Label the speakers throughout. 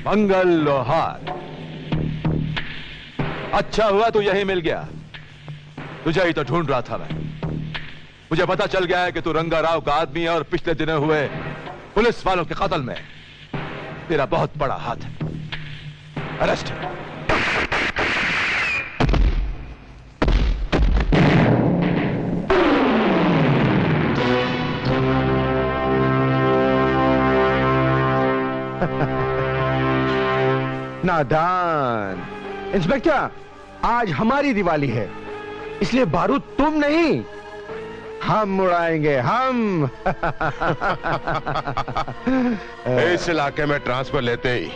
Speaker 1: मंगल लोहार। अच्छा हुआ तू यही मिल गया, तुझे ही तो ढूंढ रहा था मैं। मुझे पता चल गया है कि तू रंगा राव का आदमी है और पिछले दिनों हुए पुलिस वालों के कत्ल में तेरा बहुत बड़ा हाथ है। अरेस्ट है।
Speaker 2: नादान इंस्पेक्टर, आज हमारी दिवाली है, इसलिए बारूद तुम नहीं हम उड़ाएंगे, हम।
Speaker 3: इस इलाके में ट्रांसफर लेते ही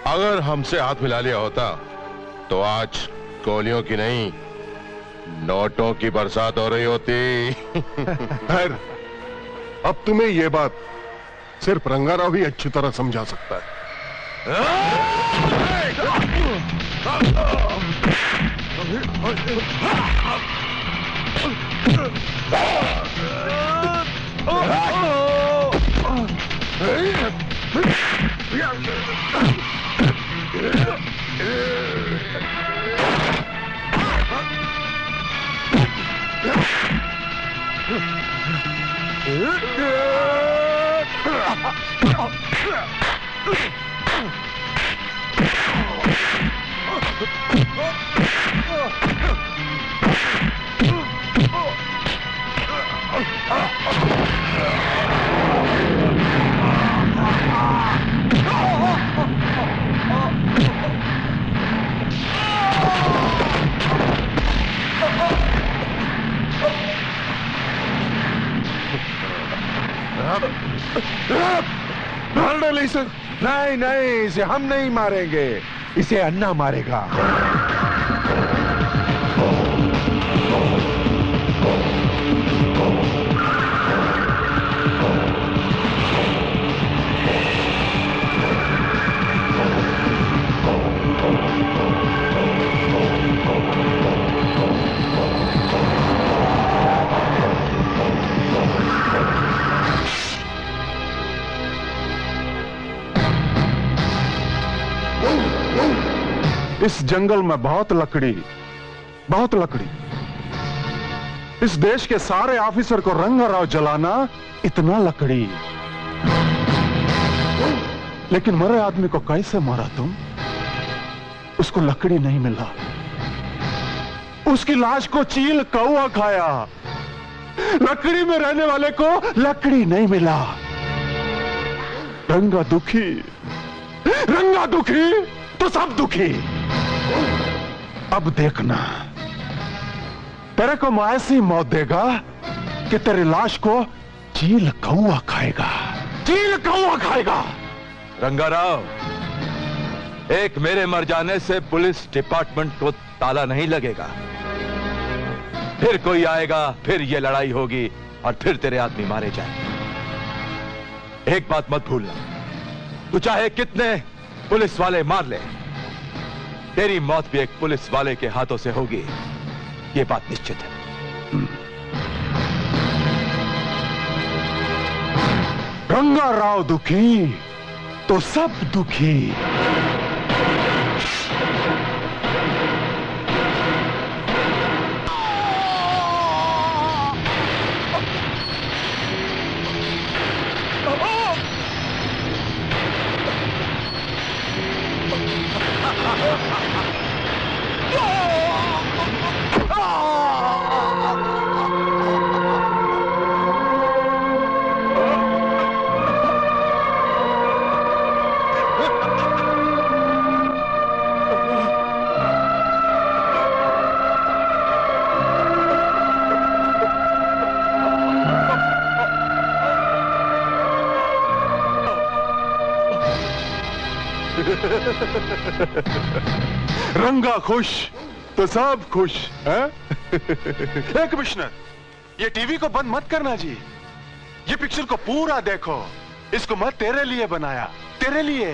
Speaker 3: अगर हमसे हाथ मिला लिया होता तो आज गोलियों की नहीं नोटों की बरसात हो रही होती।
Speaker 4: खैर, अब तुम्हें यह बात सिर्फ रंगाराव ही अच्छी तरह समझा सकता है। नहीं नहीं, इसे हम नहीं मारेंगे, इसे अन्ना मारेगा। इस जंगल में बहुत लकड़ी। इस देश के सारे ऑफिसर को रंगाराव जलाना, इतना लकड़ी। लेकिन मरे आदमी को कैसे मारा तुम? उसको लकड़ी नहीं मिला, उसकी लाश को चील कौवा खाया। लकड़ी में रहने वाले को लकड़ी नहीं मिला। रंगा दुखी तो सब दुखी। अब देखना, तेरे को मैं ऐसी मौत देगा कि तेरी लाश को चील कौवा खाएगा।
Speaker 1: रंगाराव, एक मेरे मर जाने से पुलिस डिपार्टमेंट को ताला नहीं लगेगा। फिर कोई आएगा, फिर ये लड़ाई होगी और फिर तेरे आदमी मारे जाएंगे। एक बात मत भूलना, तू चाहे कितने पुलिस वाले मार ले, तेरी मौत भी एक पुलिस वाले के हाथों से होगी, ये बात निश्चित है।
Speaker 4: रंगाराव दुखी तो सब दुखी। रंगा खुश तो सब खुश है? कमिश्नर, ये टीवी को बंद मत करना जी, ये पिक्चर को पूरा देखो। इसको मैं तेरे लिए बनाया, तेरे लिए।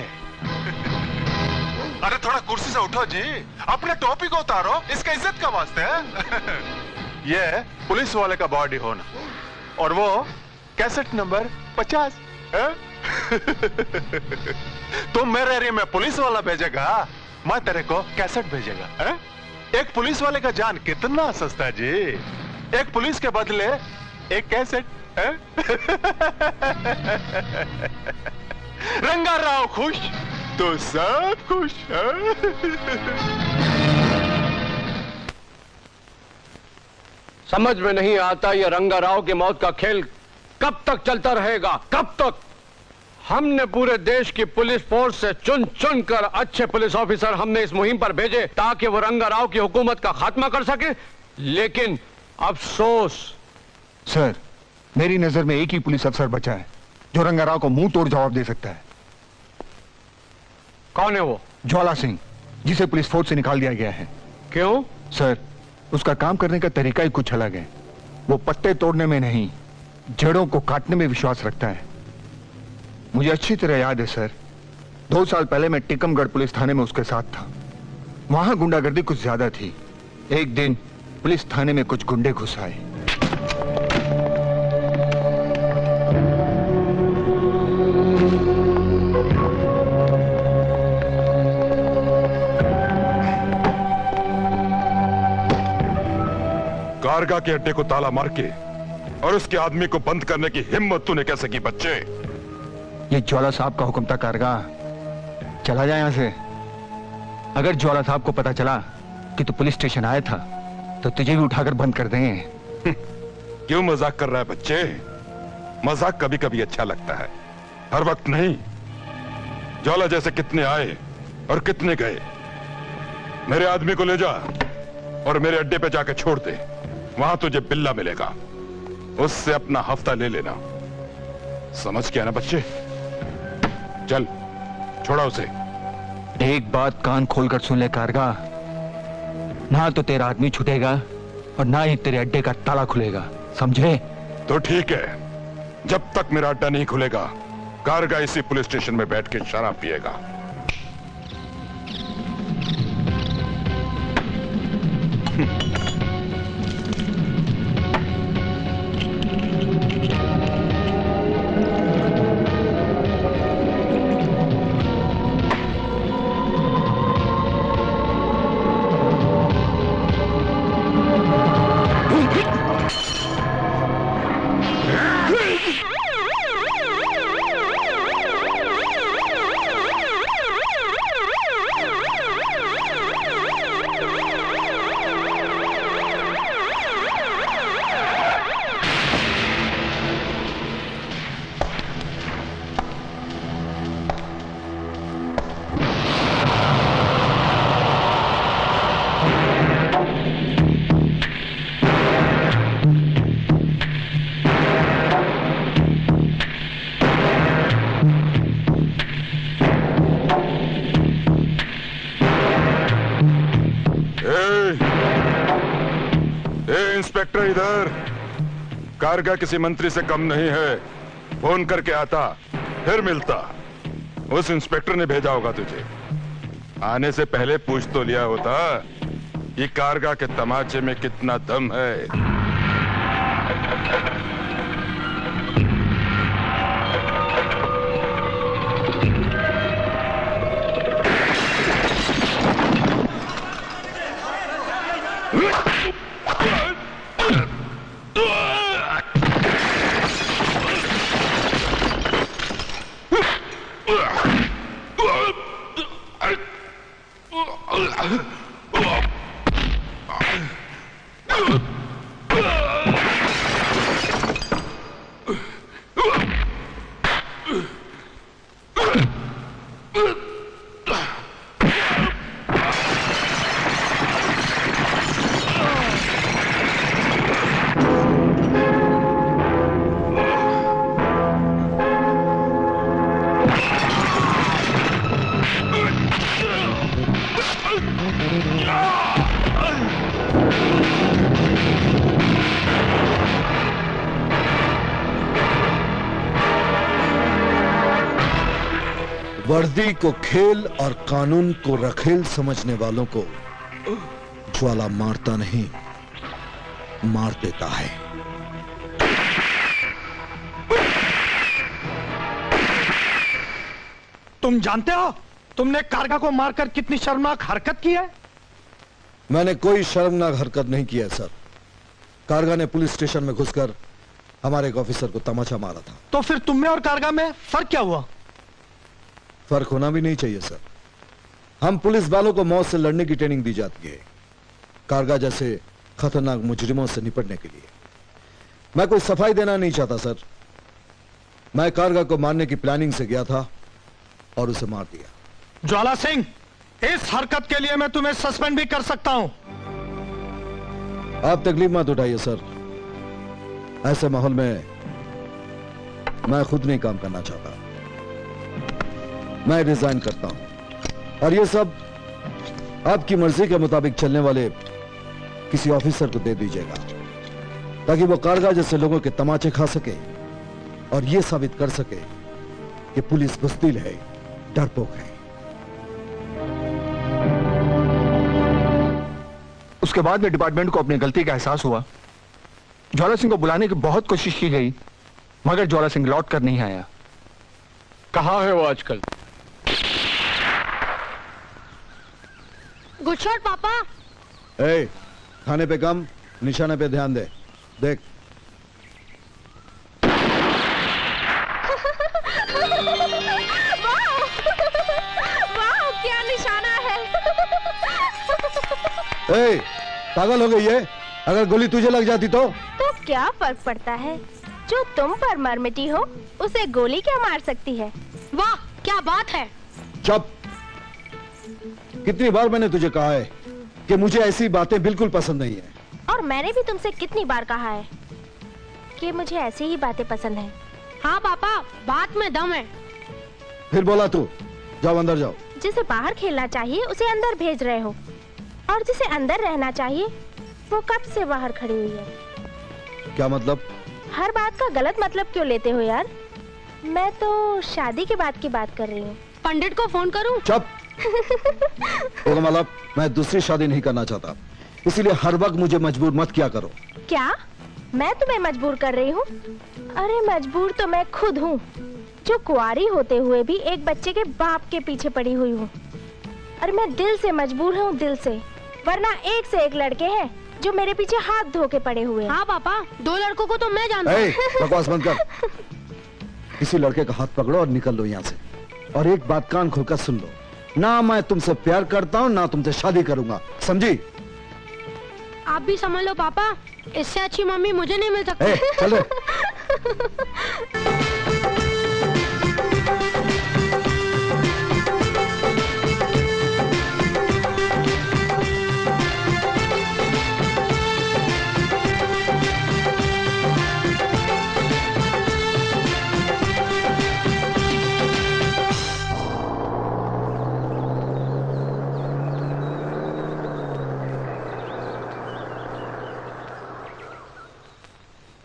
Speaker 4: अरे थोड़ा कुर्सी से उठो जी, अपने टोपी को उतारो, इसका इज्जत का वास्ते है। ये पुलिस वाले का बॉडी होना और वो कैसेट नंबर 50 है? तुम मेरे एरिया में पुलिस वाला भेजेगा, मैं तेरे को कैसेट भेजेगा है? एक पुलिस वाले का जान कितना सस्ता है जी। एक पुलिस के बदले एक कैसेट है? रंगा राव खुश तो सब खुश है?
Speaker 5: समझ में नहीं आता ये रंगाराव की मौत का खेल कब तक चलता रहेगा, कब तक? हमने पूरे देश की पुलिस फोर्स से चुन चुन कर अच्छे पुलिस ऑफिसर हमने इस मुहिम पर भेजे ताकि वो रंगाराव की हुकूमत का खात्मा कर सके, लेकिन अफसोस।
Speaker 2: सर, मेरी नजर में एक ही पुलिस अफसर बचा है जो रंगाराव को मुंह तोड़ जवाब दे सकता है।
Speaker 5: कौन है वो?
Speaker 2: ज्वाला सिंह, जिसे पुलिस फोर्स से निकाल दिया गया है।
Speaker 5: क्यों?
Speaker 2: सर, उसका काम करने का तरीका ही कुछ अलग है। वो पत्ते तोड़ने में नहीं, जड़ों को काटने में विश्वास रखता है। मुझे अच्छी तरह याद है सर, 2 साल पहले मैं टिकमगढ़ पुलिस थाने में उसके साथ था। वहां गुंडागर्दी कुछ ज्यादा थी। एक दिन पुलिस थाने में कुछ गुंडे घुस आए।
Speaker 3: कारगा के अड्डे को ताला मार के और उसके आदमी को बंद करने की हिम्मत तूने कैसे की बच्चे?
Speaker 2: ये ज्वाला साहब का हुक्म था कारगा, चला जा यहां से। अगर ज्वाला साहब को पता चला कि तू पुलिस स्टेशन आया था तो तुझे भी उठाकर बंद कर देंगे।
Speaker 3: क्यों मजाक कर रहा है बच्चे? मजाक कभी कभी अच्छा लगता है, हर वक्त नहीं। ज्वाला जैसे कितने आए और कितने गए। मेरे आदमी को ले जा और मेरे अड्डे पे जाकर छोड़ दे। वहां तुझे बिल्ला मिलेगा, उससे अपना हफ्ता ले लेना। समझ गया ना बच्चे? चल छोड़ा उसे।
Speaker 2: एक बात कान खोलकर सुन ले कारगा, ना तो तेरा आदमी छूटेगा और ना ही तेरे अड्डे का ताला खुलेगा, समझे?
Speaker 3: तो ठीक है, जब तक मेरा अड्डा नहीं खुलेगा कारगा इसी पुलिस स्टेशन में बैठ के शराब पिएगा। इंस्पेक्टर इधर। कारगा किसी मंत्री से कम नहीं है। फोन करके आता फिर मिलता। उस इंस्पेक्टर ने भेजा होगा तुझे। आने से पहले पूछ तो लिया होता कि कारगा के तमाचे में कितना दम है।
Speaker 6: वर्दी को खेल और कानून को रखेल समझने वालों को ज्वाला मारता नहीं, मार देता है।
Speaker 7: तुम जानते हो तुमने कारगा को मारकर कितनी शर्मनाक हरकत की है?
Speaker 6: मैंने कोई शर्मनाक हरकत नहीं की है सर। कारगा ने पुलिस स्टेशन में घुसकर हमारे एक ऑफिसर को तमाचा मारा था।
Speaker 7: तो फिर तुम में और कारगा में फर्क क्या हुआ?
Speaker 6: फर्क होना भी नहीं चाहिए सर। हम पुलिस वालों को मौत से लड़ने की ट्रेनिंग दी जाती है, कारगा जैसे खतरनाक मुजरिमों से निपटने के लिए। मैं कोई सफाई देना नहीं चाहता सर। मैं कारगा को मारने की प्लानिंग से गया था और उसे मार दिया।
Speaker 7: ज्वाला सिंह, इस हरकत के लिए मैं तुम्हें सस्पेंड भी कर सकता हूं।
Speaker 6: आप तकलीफ मत उठाइए सर। ऐसे माहौल में मैं खुद नहीं काम करना चाहता। मैं रिजाइन करता हूं और ये सब आपकी मर्जी के मुताबिक चलने वाले किसी ऑफिसर को दे दीजिएगा, ताकि वो कारगा जैसे लोगों के तमाचे खा सके और ये साबित कर सके कि पुलिस बुज़दिल है, डरपोक है।
Speaker 2: उसके बाद में डिपार्टमेंट को अपनी गलती का एहसास हुआ। ज्वाला सिंह को बुलाने की बहुत कोशिश की गई, मगर ज्वाला सिंह लौट कर नहीं आया।
Speaker 5: कहाँ है वो आजकल?
Speaker 8: गुड शॉट पापा।
Speaker 6: ए, खाने पे कम, निशाने पे ध्यान दे। देख,
Speaker 8: वाह, क्या निशाना है।
Speaker 6: ए, पागल हो गई है? अगर गोली तुझे लग जाती तो
Speaker 8: क्या फर्क पड़ता है? जो तुम पर मर मिटी हो उसे गोली क्या मार सकती है? वाह, क्या बात है।
Speaker 6: चुप। कितनी बार मैंने तुझे कहा है कि मुझे ऐसी बातें बिल्कुल पसंद नहीं है।
Speaker 8: और मैंने भी तुमसे कितनी बार कहा है कि मुझे ऐसी ही बातें पसंद है। हाँ पापा, बात में दम है।
Speaker 6: फिर बोला तू। जाओ अंदर जाओ।
Speaker 8: जिसे बाहर खेलना चाहिए उसे अंदर भेज रहे हो, और जिसे अंदर रहना चाहिए वो कब से बाहर खड़ी हुई है।
Speaker 6: क्या मतलब?
Speaker 8: हर बात का गलत मतलब क्यों लेते हो यार? मैं तो शादी के बाद की बात कर रही हूँ। पंडित को फोन करूँ?
Speaker 6: चुप। मतलब मैं दूसरी शादी नहीं करना चाहता, इसीलिए हर वक्त मुझे मजबूर मत किया करो।
Speaker 8: क्या मैं तुम्हें मजबूर कर रही हूँ? अरे मजबूर तो मैं खुद हूँ, जो कुंवारी होते हुए भी एक बच्चे के बाप के पीछे पड़ी हुई हूँ। अरे मैं दिल से मजबूर हूँ, दिल से। वरना एक से एक लड़के हैं जो मेरे पीछे हाथ धो के पड़े हुए हैं। हाँ पापा, 2 लड़कों को तो मैं जानता हूँ।
Speaker 6: बकवास बंद कर। किसी लड़के का हाथ पकड़ो और निकल लो यहाँ से। और एक बात कान खोलकर सुन लो, ना मैं तुमसे प्यार करता हूँ ना तुमसे शादी करूंगा, समझी?
Speaker 8: आप भी समझ लो पापा, इससे अच्छी मम्मी मुझे नहीं मिल सकती।
Speaker 6: चलो।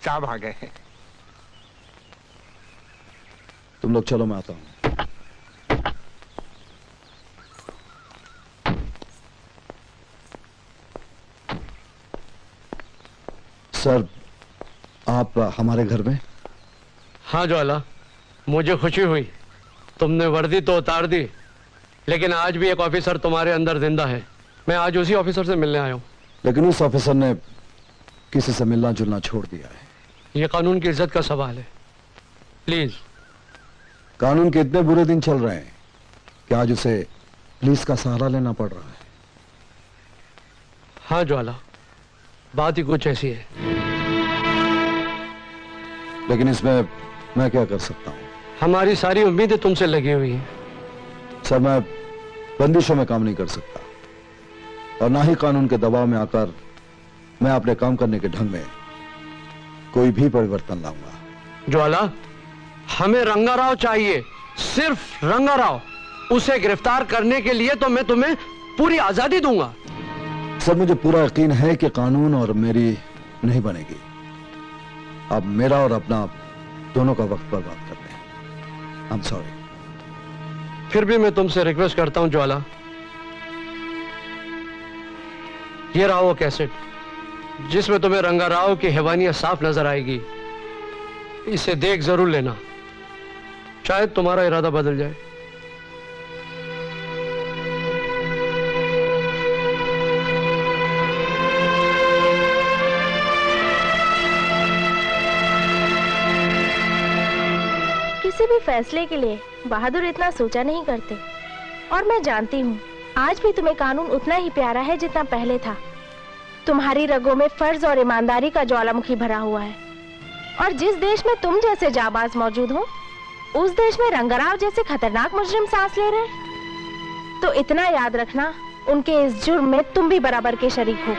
Speaker 2: साहब आ गए।
Speaker 6: तुम लोग चलो, मैं आता हूं। सर, आप हमारे घर में?
Speaker 5: हाँ ज्वाला, मुझे खुशी हुई। तुमने वर्दी तो उतार दी, लेकिन आज भी एक ऑफिसर तुम्हारे अंदर जिंदा है। मैं आज उसी ऑफिसर से मिलने आया हूँ।
Speaker 6: लेकिन उस ऑफिसर ने किसी से मिलना जुलना छोड़ दिया है।
Speaker 5: ये कानून की इज्जत का सवाल है, प्लीज।
Speaker 6: कानून के इतने बुरे दिन चल रहे हैं कि आज उसे पुलिस का सहारा लेना पड़ रहा है।
Speaker 5: हाँ ज्वाला, बात ही कुछ ऐसी है।
Speaker 6: लेकिन इसमें मैं क्या कर सकता हूँ?
Speaker 5: हमारी सारी उम्मीदें तुमसे लगी हुई हैं।
Speaker 6: सर, मैं बंदिशों में काम नहीं कर सकता, और ना ही कानून के दबाव में आकर मैं अपने काम करने के ढंग में कोई भी परिवर्तन लाऊंगा।
Speaker 5: ज्वाला, हमें रंगाराव चाहिए, सिर्फ रंगाराव। उसे गिरफ्तार करने के लिए तो मैं तुम्हें पूरी आजादी दूंगा।
Speaker 6: सर, मुझे पूरा यकीन है कि कानून और मेरी नहीं बनेगी। अब मेरा और अपना दोनों का वक्त बर्बाद कर दें। I am sorry.
Speaker 5: फिर भी मैं तुमसे रिक्वेस्ट करता हूं ज्वाला, ये रहा वो कैसेट जिसमें तुम्हें रंगाराव की हैवानियत साफ नजर आएगी। इसे देख जरूर लेना, शायद तुम्हारा इरादा बदल जाए।
Speaker 8: फैसले के लिए बहादुर इतना सोचा नहीं करते। और मैं जानती हूँ आज भी तुम्हें कानून उतना ही प्यारा है जितना पहले था। तुम्हारी रगों में फर्ज और ईमानदारी का ज्वालामुखी भरा हुआ है। और जिस देश में तुम जैसे जाबाज मौजूद हो, उस देश में रंगाराव जैसे खतरनाक मुजरिम सांस ले रहे हैं। तो इतना याद रखना, उनके इस जुर्म में तुम भी बराबर के शरीक हो।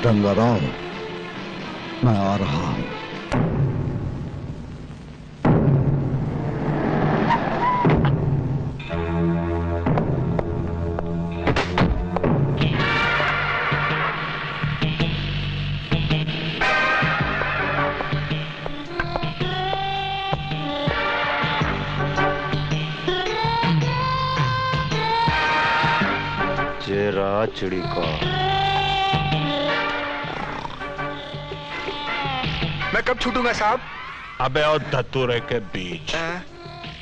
Speaker 6: रंगाराव, मैं आ रहा हूं।
Speaker 5: चेरा चिड़ी का
Speaker 2: मैं कब छूटूंगा साहब?
Speaker 9: अबे और धतूरे के बीच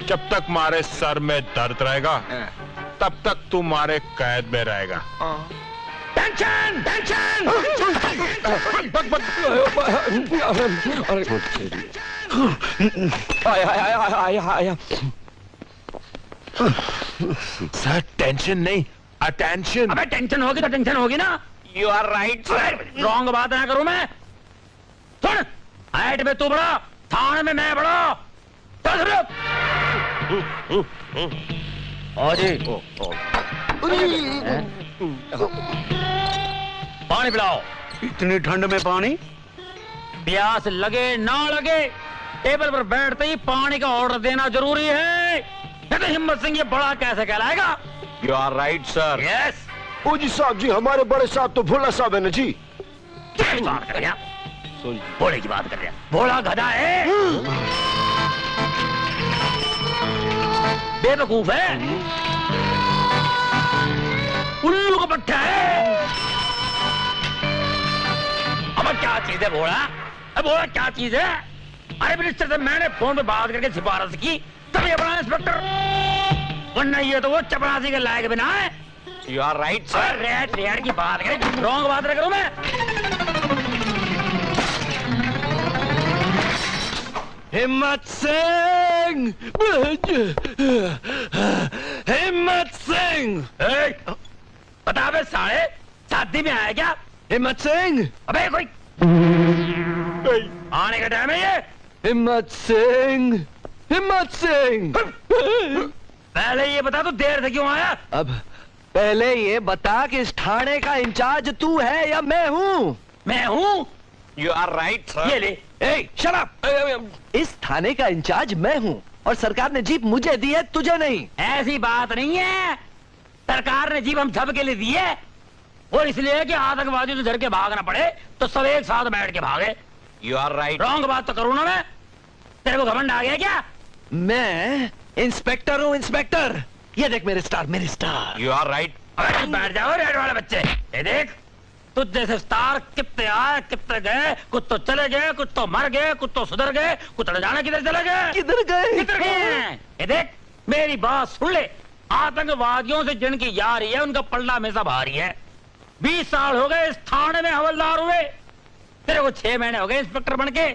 Speaker 9: जब तक मारे सर में दर्द रहेगा तब तक तू मारे कैद में रहेगा।
Speaker 5: Tension tension. आया।
Speaker 9: सर टेंशन नहीं, अटेंशन।
Speaker 5: अबे टेंशन होगी तो टेंशन होगी ना। You are right sir. Wrong बात ना करूं मैं। सुन, हाइट में तू बड़ा, थाने में मैं बड़ा। पानी पिलाओ।
Speaker 7: इतनी ठंड में पानी?
Speaker 5: प्यास लगे ना लगे टेबल पर बैठते ही पानी का ऑर्डर देना जरूरी है। तो हिम्मत सिंह ये बड़ा कैसे कहलाएगा?
Speaker 1: You are right sir.
Speaker 5: Yes.
Speaker 3: ओ जी साहब जी, हमारे बड़े साहब तो भोला साहब है ना जी।
Speaker 5: क्या बात कर रहा? भोले की बात कर रहा? भोला गधा है, बेवकूफ है, उल्लू का पट्टा है। अब क्या चीज है भोला? अब भोला क्या चीज है? अरे मिनिस्टर से मैंने फोन पे बात करके सिफारिश की तब ये बना इंस्पेक्टर, वरना ये तो वो चपरासी के लायक बिना है।
Speaker 1: You are right sir.
Speaker 5: Raid raid की बात करें, रॉन्ग बात ना करूं मैं।
Speaker 1: हिम्मत सिंह, हिम्मत सिंह।
Speaker 5: बता बे साले, शादी में आया क्या?
Speaker 1: हिम्मत सिंह।
Speaker 5: अबे कोई आने का टाइम है ये।
Speaker 1: हिम्मत सिंह, हिम्मत सिंह।
Speaker 5: पहले ये बता तू देर से क्यों आया?
Speaker 1: अब पहले ये बता कि इस थाने का इंचार्ज तू है या मैं हूँ?
Speaker 5: मैं हूँ।
Speaker 1: You are right sir.
Speaker 5: ये ले।
Speaker 1: Shut up. इस थाने का इंचार्ज मैं हूँ और सरकार ने जीप मुझे दी है, तुझे नहीं।
Speaker 5: ऐसी बात नहीं है, सरकार ने जीप हम सब के लिए दी है, और इसलिए कि आतंकवादियों से डर के भागना पड़े तो सब एक साथ बैठ के भागे।
Speaker 1: You are right.
Speaker 5: रॉन्ग बात तो करूँ ना मैं? तेरे को घमंड आ गया क्या?
Speaker 1: मैं इंस्पेक्टर हूँ, इंस्पेक्टर। ये देख मेरे स्टार, मेरे स्टार। You are right.
Speaker 5: अबे तुम बैठ जाओ रेड वाले बच्चे। ये देख, तुझ जैसे स्टार कितने आए कितने गए, कुछ तो चले गए, कुछ तो मर गए, कुछ तो सुधर गए, कुछ न जाने किधर चले गए।
Speaker 1: किधर गए?
Speaker 5: किधर गए? ये देख, मेरी बात सुन ले। आतंकवादियों से जिनकी यारी है उनका पल्ला हमेशा भारी है। 20 साल हो गए इस थाने में हवलदार हुए, तेरे को 6 महीने हो गए इंस्पेक्टर बन के।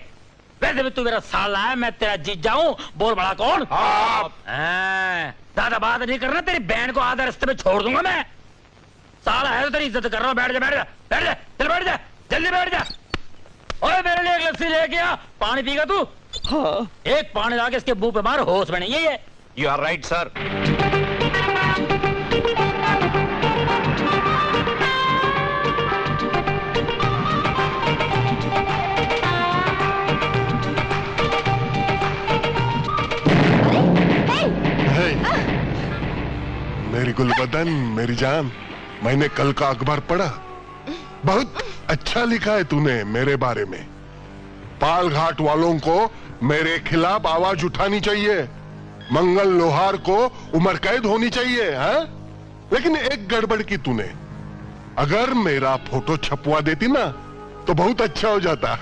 Speaker 5: वैसे भी तू मेरा साला है, मैं तेरा जीजा हूं। बोल बड़ा कौन?
Speaker 3: आप।
Speaker 5: ज्यादा बात नहीं करना, तेरी बहन को आधा रास्ते में छोड़ दूंगा मैं। साला है तो तेरी इज्जत कर रहा हूं। बैठ जा, बैठ जा, बैठ जा, चल बैठ जा, जल्दी बैठ जा। ओए मेरे लिए एक लस्सी लेके आ। पानी पीगा तू?
Speaker 10: हाँ। एक पानी ला के इसके मुंह पे मार, होश में नहीं है ये।
Speaker 5: You are right sir.
Speaker 3: मेरी गुलबदन, मेरी जान, मैंने कल का अखबार पढ़ा। बहुत अच्छा लिखा है तूने मेरे बारे में। पाल घाट वालों को मेरे खिलाफ आवाज उठानी चाहिए, मंगल लोहार को उम्र कैद होनी चाहिए, है? लेकिन एक गड़बड़ की तूने, अगर मेरा फोटो छपवा देती ना तो बहुत अच्छा हो जाता।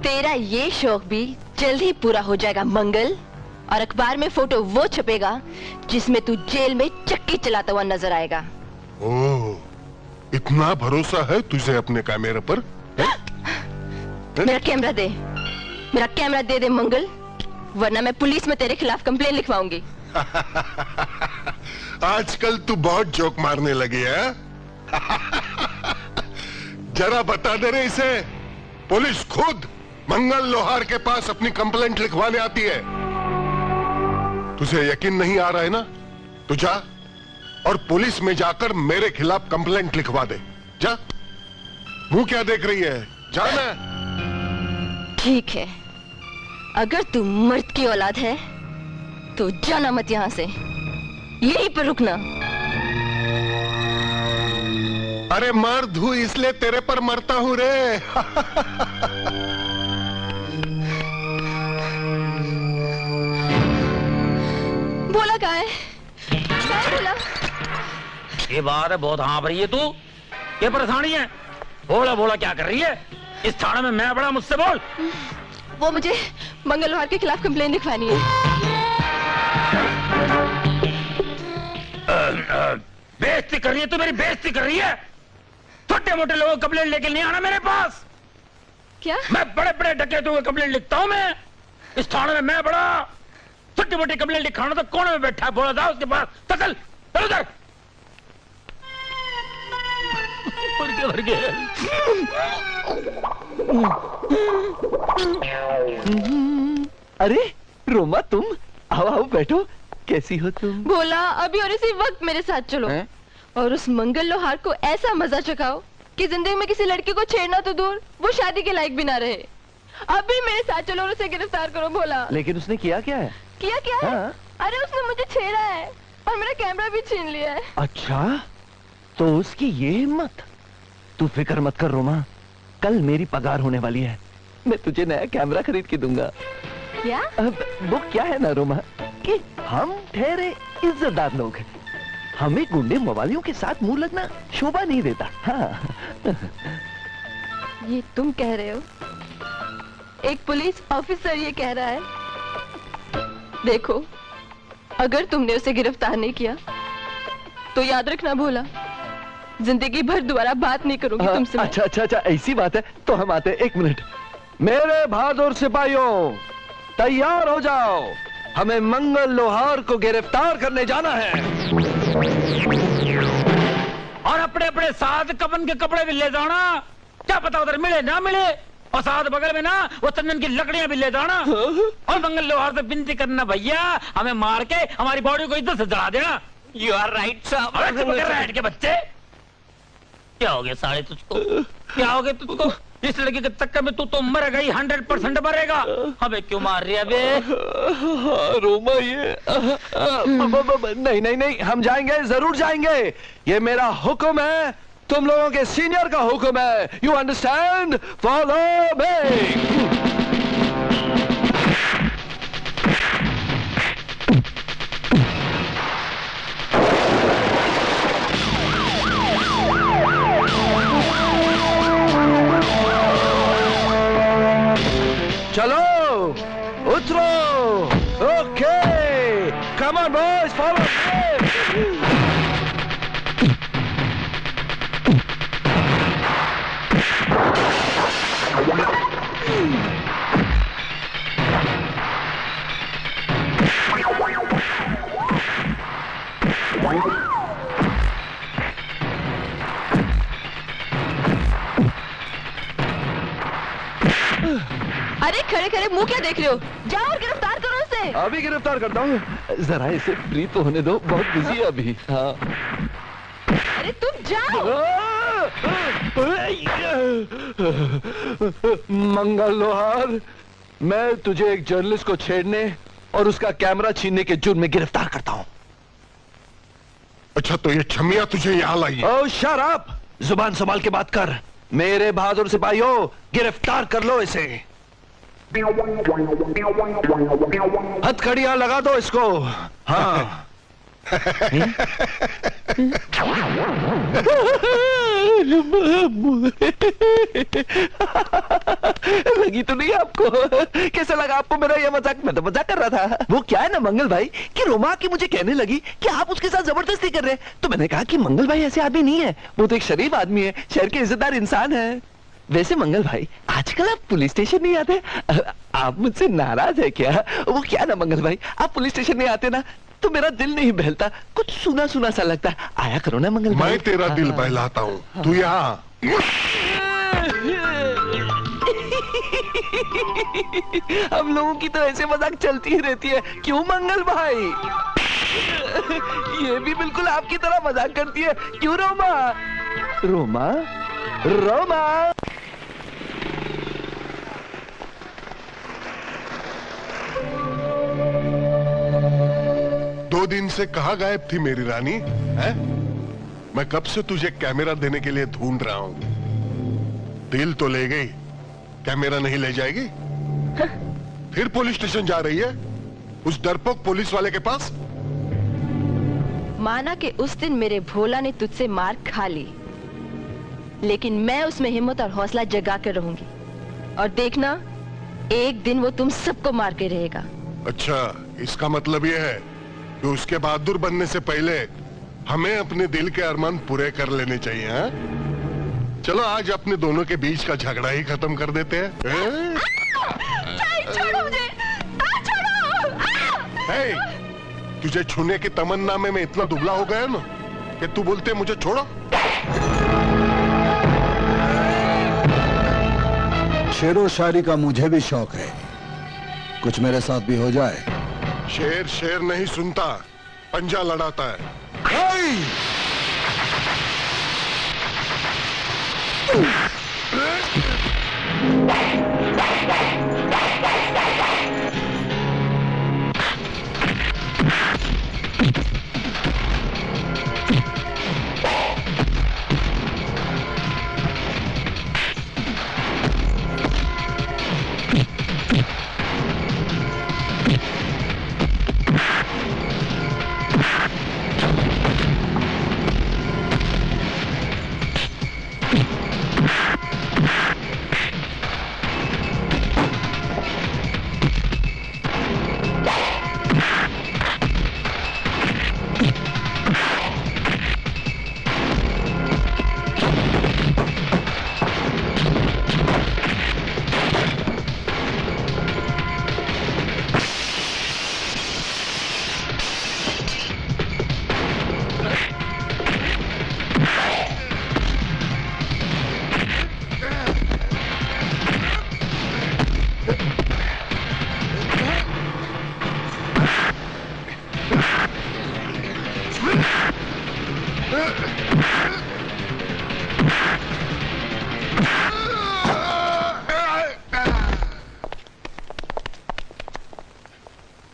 Speaker 11: तेरा ये शौक भी जल्द ही पूरा हो जाएगा मंगल, और अखबार में फोटो वो छपेगा जिसमें तू जेल में चक्की चलाता हुआ नजर आएगा।
Speaker 3: ओह, इतना भरोसा है तुझे अपने कैमरे पर?
Speaker 11: मेरा कैमरा दे, मेरा कैमरा दे दे मंगल, वरना मैं पुलिस में तेरे खिलाफ कंप्लेन लिखवाऊंगी।
Speaker 3: आजकल तू बहुत जोक मारने लगी है। जरा बता दे रे इसे, पुलिस खुद मंगल लोहार के पास अपनी कंप्लेंट लिखवाने आती है। तुझे यकीन नहीं आ रहा है ना? तो जा और पुलिस में जाकर मेरे खिलाफ कंप्लेंट लिखवा दे। जा, मुंह क्या देख रही है, जा ना।
Speaker 11: ठीक है, अगर तू मर्द की औलाद है तो जाना मत यहां से, यहीं पर रुकना।
Speaker 3: अरे मर्द हूं इसलिए तेरे पर मरता हूं रे।
Speaker 11: बोला कहाँ है? बोला?
Speaker 10: ये बात है, बहुत हाँफ रही है तू। ये परेशानी है? बोला बोला क्या कर रही है? इस थाने में मैं बड़ा, मुझसे बोल।
Speaker 11: वो मुझे मंगल लोहार के खिलाफ कंप्लेन लिखवानी है।
Speaker 10: बेइज्जती कर रही है तू, मेरी बेइज्जती कर रही है। छोटे मोटे लोगों को कंप्लेंट लेके नहीं आना मेरे पास।
Speaker 11: क्या?
Speaker 10: मैं बड़े बड़े डकैतों को कंप्लेंट लिखता हूं। मैं इस थाने में मैं बड़ा, छोटी मोटी कंप्लेंट लिखाना तो कोने में बैठा है, बोला था उसके पास। चल चल उधर। भर गया।
Speaker 12: अरे रोमा, तुम आओ आओ बैठो। कैसी हो तुम?
Speaker 11: बोला अभी और इसी वक्त मेरे साथ चलो है? और उस मंगल लोहार को ऐसा मजा चखाओ कि जिंदगी में किसी लड़की को छेड़ना तो दूर, वो शादी के लायक भी ना रहे। अभी मेरे साथ चलो और उसे गिरफ्तार करो। बोला
Speaker 12: लेकिन उसने किया क्या है?
Speaker 11: किया क्या है? अरे उसने मुझे छेड़ा है और मेरा कैमरा भी छीन लिया है।
Speaker 12: अच्छा, तो उसकी ये हिम्मत। तू फिक्र मत कर रोमा, कल मेरी पगार होने वाली है, मैं तुझे नया कैमरा खरीद के दूंगा।
Speaker 11: क्या?
Speaker 12: वो क्या है ना रोमा कि हम ठहरे इज्जतदार लोग हैं, हमें गुंडे मवालियों के साथ मुंह लगना शोभा नहीं देता। हाँ।
Speaker 11: ये तुम कह रहे हो? एक पुलिस ऑफिसर ये कह रहा है? देखो, अगर तुमने उसे गिरफ्तार नहीं किया तो याद रखना भोला, जिंदगी भर दोबारा बात नहीं करूंगी तुमसे।
Speaker 12: अच्छा अच्छा अच्छा, ऐसी बात है तो हम आते हैं। 1 मिनट। मेरे बहादुर सिपाहियों, तैयार हो जाओ, हमें मंगल लोहार को गिरफ्तार करने जाना है।
Speaker 10: और अपने अपने साथ कफन के कपड़े भी ले जाना, क्या पता उधर मिले ना मिले। और साथ बगल में ना वो चंदन की लकड़ियां भी ले जाना। और मंगल लोहार से विनती करना, भैया हमें मार के हमारी बॉडी को इज्जत से जला देना।
Speaker 12: यू आर राइट
Speaker 10: साहब। के बच्चे, क्या हो गया साले तुझको? क्या हो गया तुझको? इस लड़की के चक्कर में तू तो मर गई, 100% मरेगा। हमें क्यों मार रही है बे?
Speaker 12: रोमा ये नहीं नहीं नहीं, हम जाएंगे, जरूर जाएंगे। ये मेरा हुक्म है, तुम लोगों के सीनियर का हुक्म है। You understand? Follow me. चलो उतरो। Okay, come on boys, follow me.
Speaker 11: अरे खड़े खड़े खड़े मुंह क्या देख रहे हो? जाओ और गिरफ्तार करो उसे।
Speaker 12: अभी गिरफ्तार करता हूँ, जरा इसे फ्री तो होने दो, बहुत बिजी है अभी। हाँ।
Speaker 11: अरे तुम जाओ।
Speaker 12: मंगल लोहार, मैं तुझे एक जर्नलिस्ट को छेड़ने और उसका कैमरा छीनने के जुर्म में गिरफ्तार करता हूँ।
Speaker 3: अच्छा, तो ये छमिया तुझे यहाँ लाई?
Speaker 12: ओ शट अप, जुबान संभाल के बात कर। मेरे बहादुर सिपाहियों, गिरफ्तार कर लो इसे। हथकड़ियां लगा दो इसको। हाँ। लगी तो नहीं आपको? कैसा लगा आपको मेरा ये मजाक? मैं तो मजाक कर रहा था। वो क्या है ना मंगल भाई, कि रोमा की मुझे कहने लगी कि आप उसके साथ जबरदस्ती कर रहे हैं, तो मैंने कहा कि मंगल भाई ऐसे आदमी नहीं है, वो तो एक शरीफ आदमी है, शहर के इज्जतदार इंसान है। वैसे मंगल भाई, आजकल आप पुलिस स्टेशन नहीं आते, आप मुझसे नाराज है क्या? वो क्या ना मंगल भाई, आप पुलिस स्टेशन नहीं आते ना तो मेरा दिल नहीं बहलता, कुछ सुना सुना सा लगता। आया करो ना मंगल भाई।
Speaker 3: मैं तेरा दिल बहलाता हूँ, तू यहाँ।
Speaker 12: हम लोगों की तो ऐसे मजाक चलती ही रहती है, क्यों मंगल भाई? ये भी बिल्कुल आपकी तरह मजाक करती है, क्यों रोमा? रोमा, रोमा।
Speaker 3: 2 दिन से कहाँ गायब थी मेरी रानी? है? मैं कब से तुझे कैमरा देने के लिए ढूंढ रहा हूँ। दिल तो ले गई, कैमरा नहीं ले जाएगी? फिर पुलिस स्टेशन जा रही है, उस डरपोक पुलिस वाले के पास।
Speaker 11: माना कि उस दिन मेरे भोला ने तुझसे मार खा ली, लेकिन मैं उसमें हिम्मत और हौसला जगा कर रहूंगी, और देखना एक दिन वो तुम सबको मार के रहेगा।
Speaker 3: अच्छा, इसका मतलब ये है कि उसके बहादुर बनने से पहले हमें अपने दिल के अरमान पूरे कर लेने चाहिए। हाँ? चलो आज अपने दोनों के बीच का झगड़ा ही खत्म कर देते हैं।
Speaker 11: छोड़ो मुझे, छोड़ो।
Speaker 3: तुझे छूने की तमन्ना में मैं इतना दुबला हो गया ना कि तू बोलते मुझे छोड़ो।
Speaker 6: शेरो शायरी का मुझे भी शौक है, कुछ मेरे साथ भी हो जाए।
Speaker 3: शेर शेर नहीं सुनता, पंजा लड़ाता है।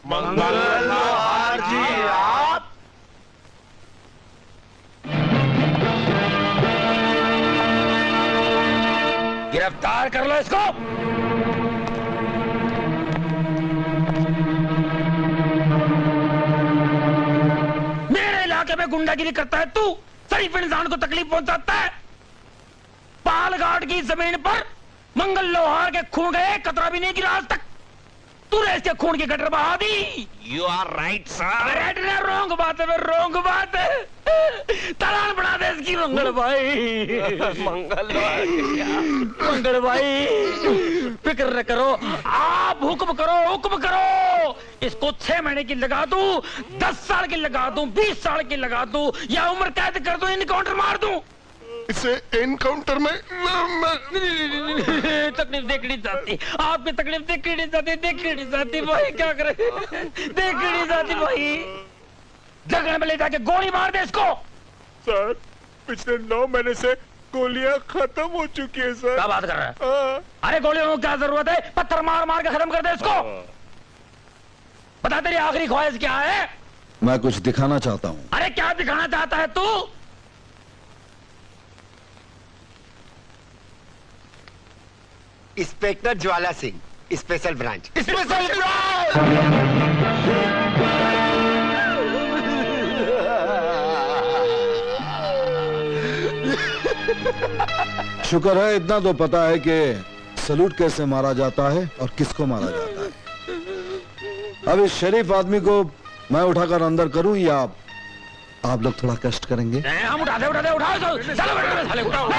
Speaker 10: मंगल लोहार जी, आप गिरफ्तार कर लो इसको। मेरे इलाके में गुंडागिरी करता है तू, शरीफ इंसान को तकलीफ पहुंचाता है। पालघाट की जमीन पर मंगल लोहार के खून का एक कतरा भी नहीं गिरा आज तक। तूने इसके खून की गटर बहा दी। You are right sir. Right ना, रॉन्ग बात है, रॉन्ग बात है। तलान बढ़ा दे इसकी मंगल भाई। मंगल भाई फिक्र न करो, आप हुक्म करो, हुक्म करो। इसको 6 महीने की लगा दूं, 10 साल की लगा दूं, 20 साल की लगा दूं, या उम्र कैद कर दूं, इनकाउंटर मार दूं।
Speaker 3: इसे एनकाउंटर में
Speaker 10: तकलीफ देखनी चाहती, आपकी तकलीफ देखनी नहीं चाहती भाई, क्या करे, देखनी नहीं चाहती भाई। जगह में ले जाके गोली मार दे इसको।
Speaker 9: सर पिछले 9 महीने से गोलियां खत्म हो चुकी है सर।
Speaker 10: क्या बात कर रहा है? अरे गोलियों को क्या जरूरत है, पत्थर मार मार के खत्म कर दे इसको। बता तेरी आखिरी ख्वाहिश क्या है?
Speaker 6: मैं कुछ दिखाना चाहता हूँ।
Speaker 10: अरे क्या दिखाना चाहता है तू?
Speaker 13: Inspector Jwala Singh, special branch.
Speaker 10: Special branch.
Speaker 6: शुक्र है इतना तो पता है कि सलूट कैसे मारा जाता है और किसको मारा जाता है। अब इस शरीफ आदमी को मैं उठाकर अंदर करूं या आप लोग थोड़ा कष्ट करेंगे?
Speaker 10: हम उठाओ चलो साले उठाओ।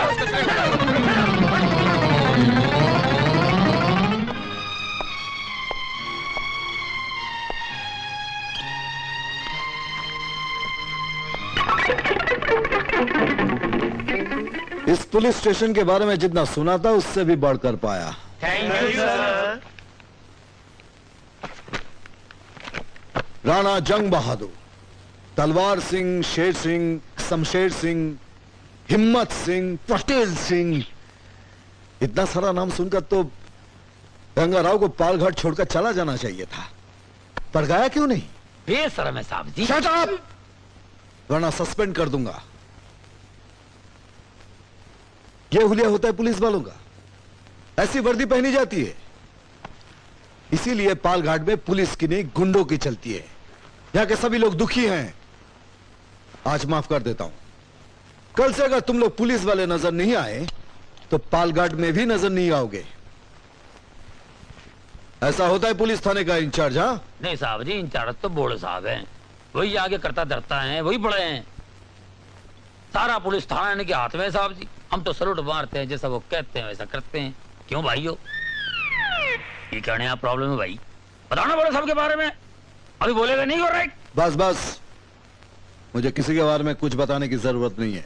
Speaker 6: इस पुलिस स्टेशन के बारे में जितना सुना था उससे भी बढ़कर पाया।
Speaker 10: Thank you sir.
Speaker 6: राणा जंग बहादुर, तलवार सिंह, शेर सिंह, शमशेर सिंह, हिम्मत सिंह, पटेल सिंह, इतना सारा नाम सुनकर तो रंगाराव को पालघाट छोड़कर चला जाना चाहिए था, पर गया क्यों नहीं?
Speaker 10: बेशरम है साहब जी।
Speaker 6: शट अप, वरना सस्पेंड कर दूंगा। यह हुलिया होता है पुलिस वालों का, ऐसी वर्दी पहनी जाती है। इसीलिए पालघाट में पुलिस की नहीं गुंडों की चलती है। यहां के सभी लोग दुखी हैं, आज माफ कर देता हूं। कल से अगर तुम लोग पुलिस वाले नजर नहीं आए तो पालघाट में भी नजर नहीं आओगे। ऐसा होता है पुलिस थाने का इंचार्ज? हाँ
Speaker 10: नहीं साहब जी, इंचार्ज तो बोर्ड साहब हैं, वही आगे करता धरता है, वही बड़े हैं। सारा पुलिस थाना इनके हाथ में है साहब जी। हम तो सलूट मारते हैं, जैसा वो कहते हैं वैसा करते हैं। क्यों भाइयों, ये क्या नया प्रॉब्लम है भाई? बताओ ना बड़े साहब के बारे में। अभी बोलेगा नहीं हो रहा?
Speaker 6: बस बस, मुझे किसी के बारे में कुछ बताने की जरूरत नहीं है।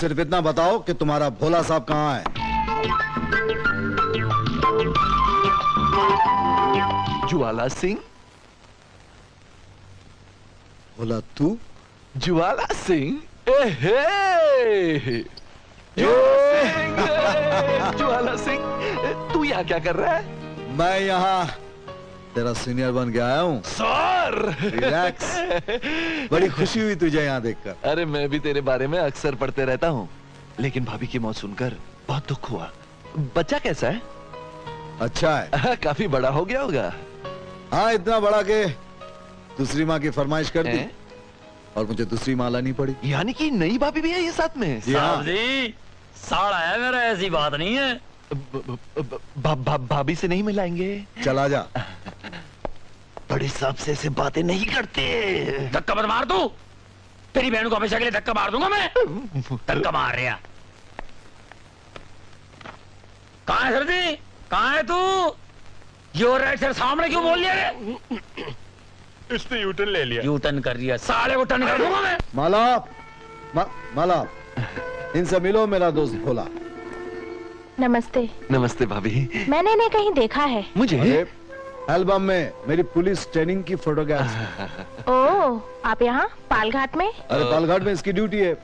Speaker 6: सिर्फ इतना बताओ कि तुम्हारा भोला साहब कहाँ है?
Speaker 12: ज्वाला सिंह।
Speaker 6: भोला तू?
Speaker 12: ज्वाला सिंह? ज्वाला सिंह, तू यहाँ क्या कर रहा है?
Speaker 6: मैं यहाँ तेरा सीनियर बन के आया हूँ।
Speaker 12: सर
Speaker 6: रिलैक्स, बड़ी खुशी हुई तुझे यहाँ देखकर।
Speaker 12: अरे मैं भी तेरे बारे में अक्सर पढ़ते रहता हूँ, लेकिन भाभी की मौत सुनकर बहुत दुख हुआ। बच्चा कैसा है?
Speaker 6: अच्छा है।
Speaker 12: काफी बड़ा हो गया होगा।
Speaker 6: हाँ, इतना बड़ा के दूसरी माँ की फरमाइश कर दी और मुझे दूसरी माँ लानी पड़ी।
Speaker 12: यानी कि नई भाभी भी है ये साथ में?
Speaker 10: साहब जी, साड़ा है मेरा, ऐसी बात नहीं है।
Speaker 12: भाभी से नहीं मिलाएंगे?
Speaker 6: चला जा।
Speaker 12: बड़े साहब से ऐसे बातें नहीं करते।
Speaker 10: धक्का मत मार तू, तेरी बहन को हमेशा के लिए धक्का मार दूंगा मैं। धक्का मार रहा। कहाँ है सर जी, कहाँ है तू? योर राइट सर, सामने क्यों बोल लिया?
Speaker 9: इसने यूटर्न ले लिया।
Speaker 10: यूटर्न कर दिया, साले को टर्न कर दूंगा मैं।
Speaker 6: माला, इनसे मिलो, मेरा दोस्त भोला।
Speaker 8: नमस्ते।
Speaker 12: नमस्ते भाभी।
Speaker 8: मैंने इन्हें कहीं देखा है।
Speaker 12: मुझे
Speaker 6: एल्बम में मेरी पुलिस ट्रेनिंग की फोटोग्राफ।
Speaker 8: ओह, आप यहाँ पालघाट में?
Speaker 6: अरे पालघाट में इसकी ड्यूटी है।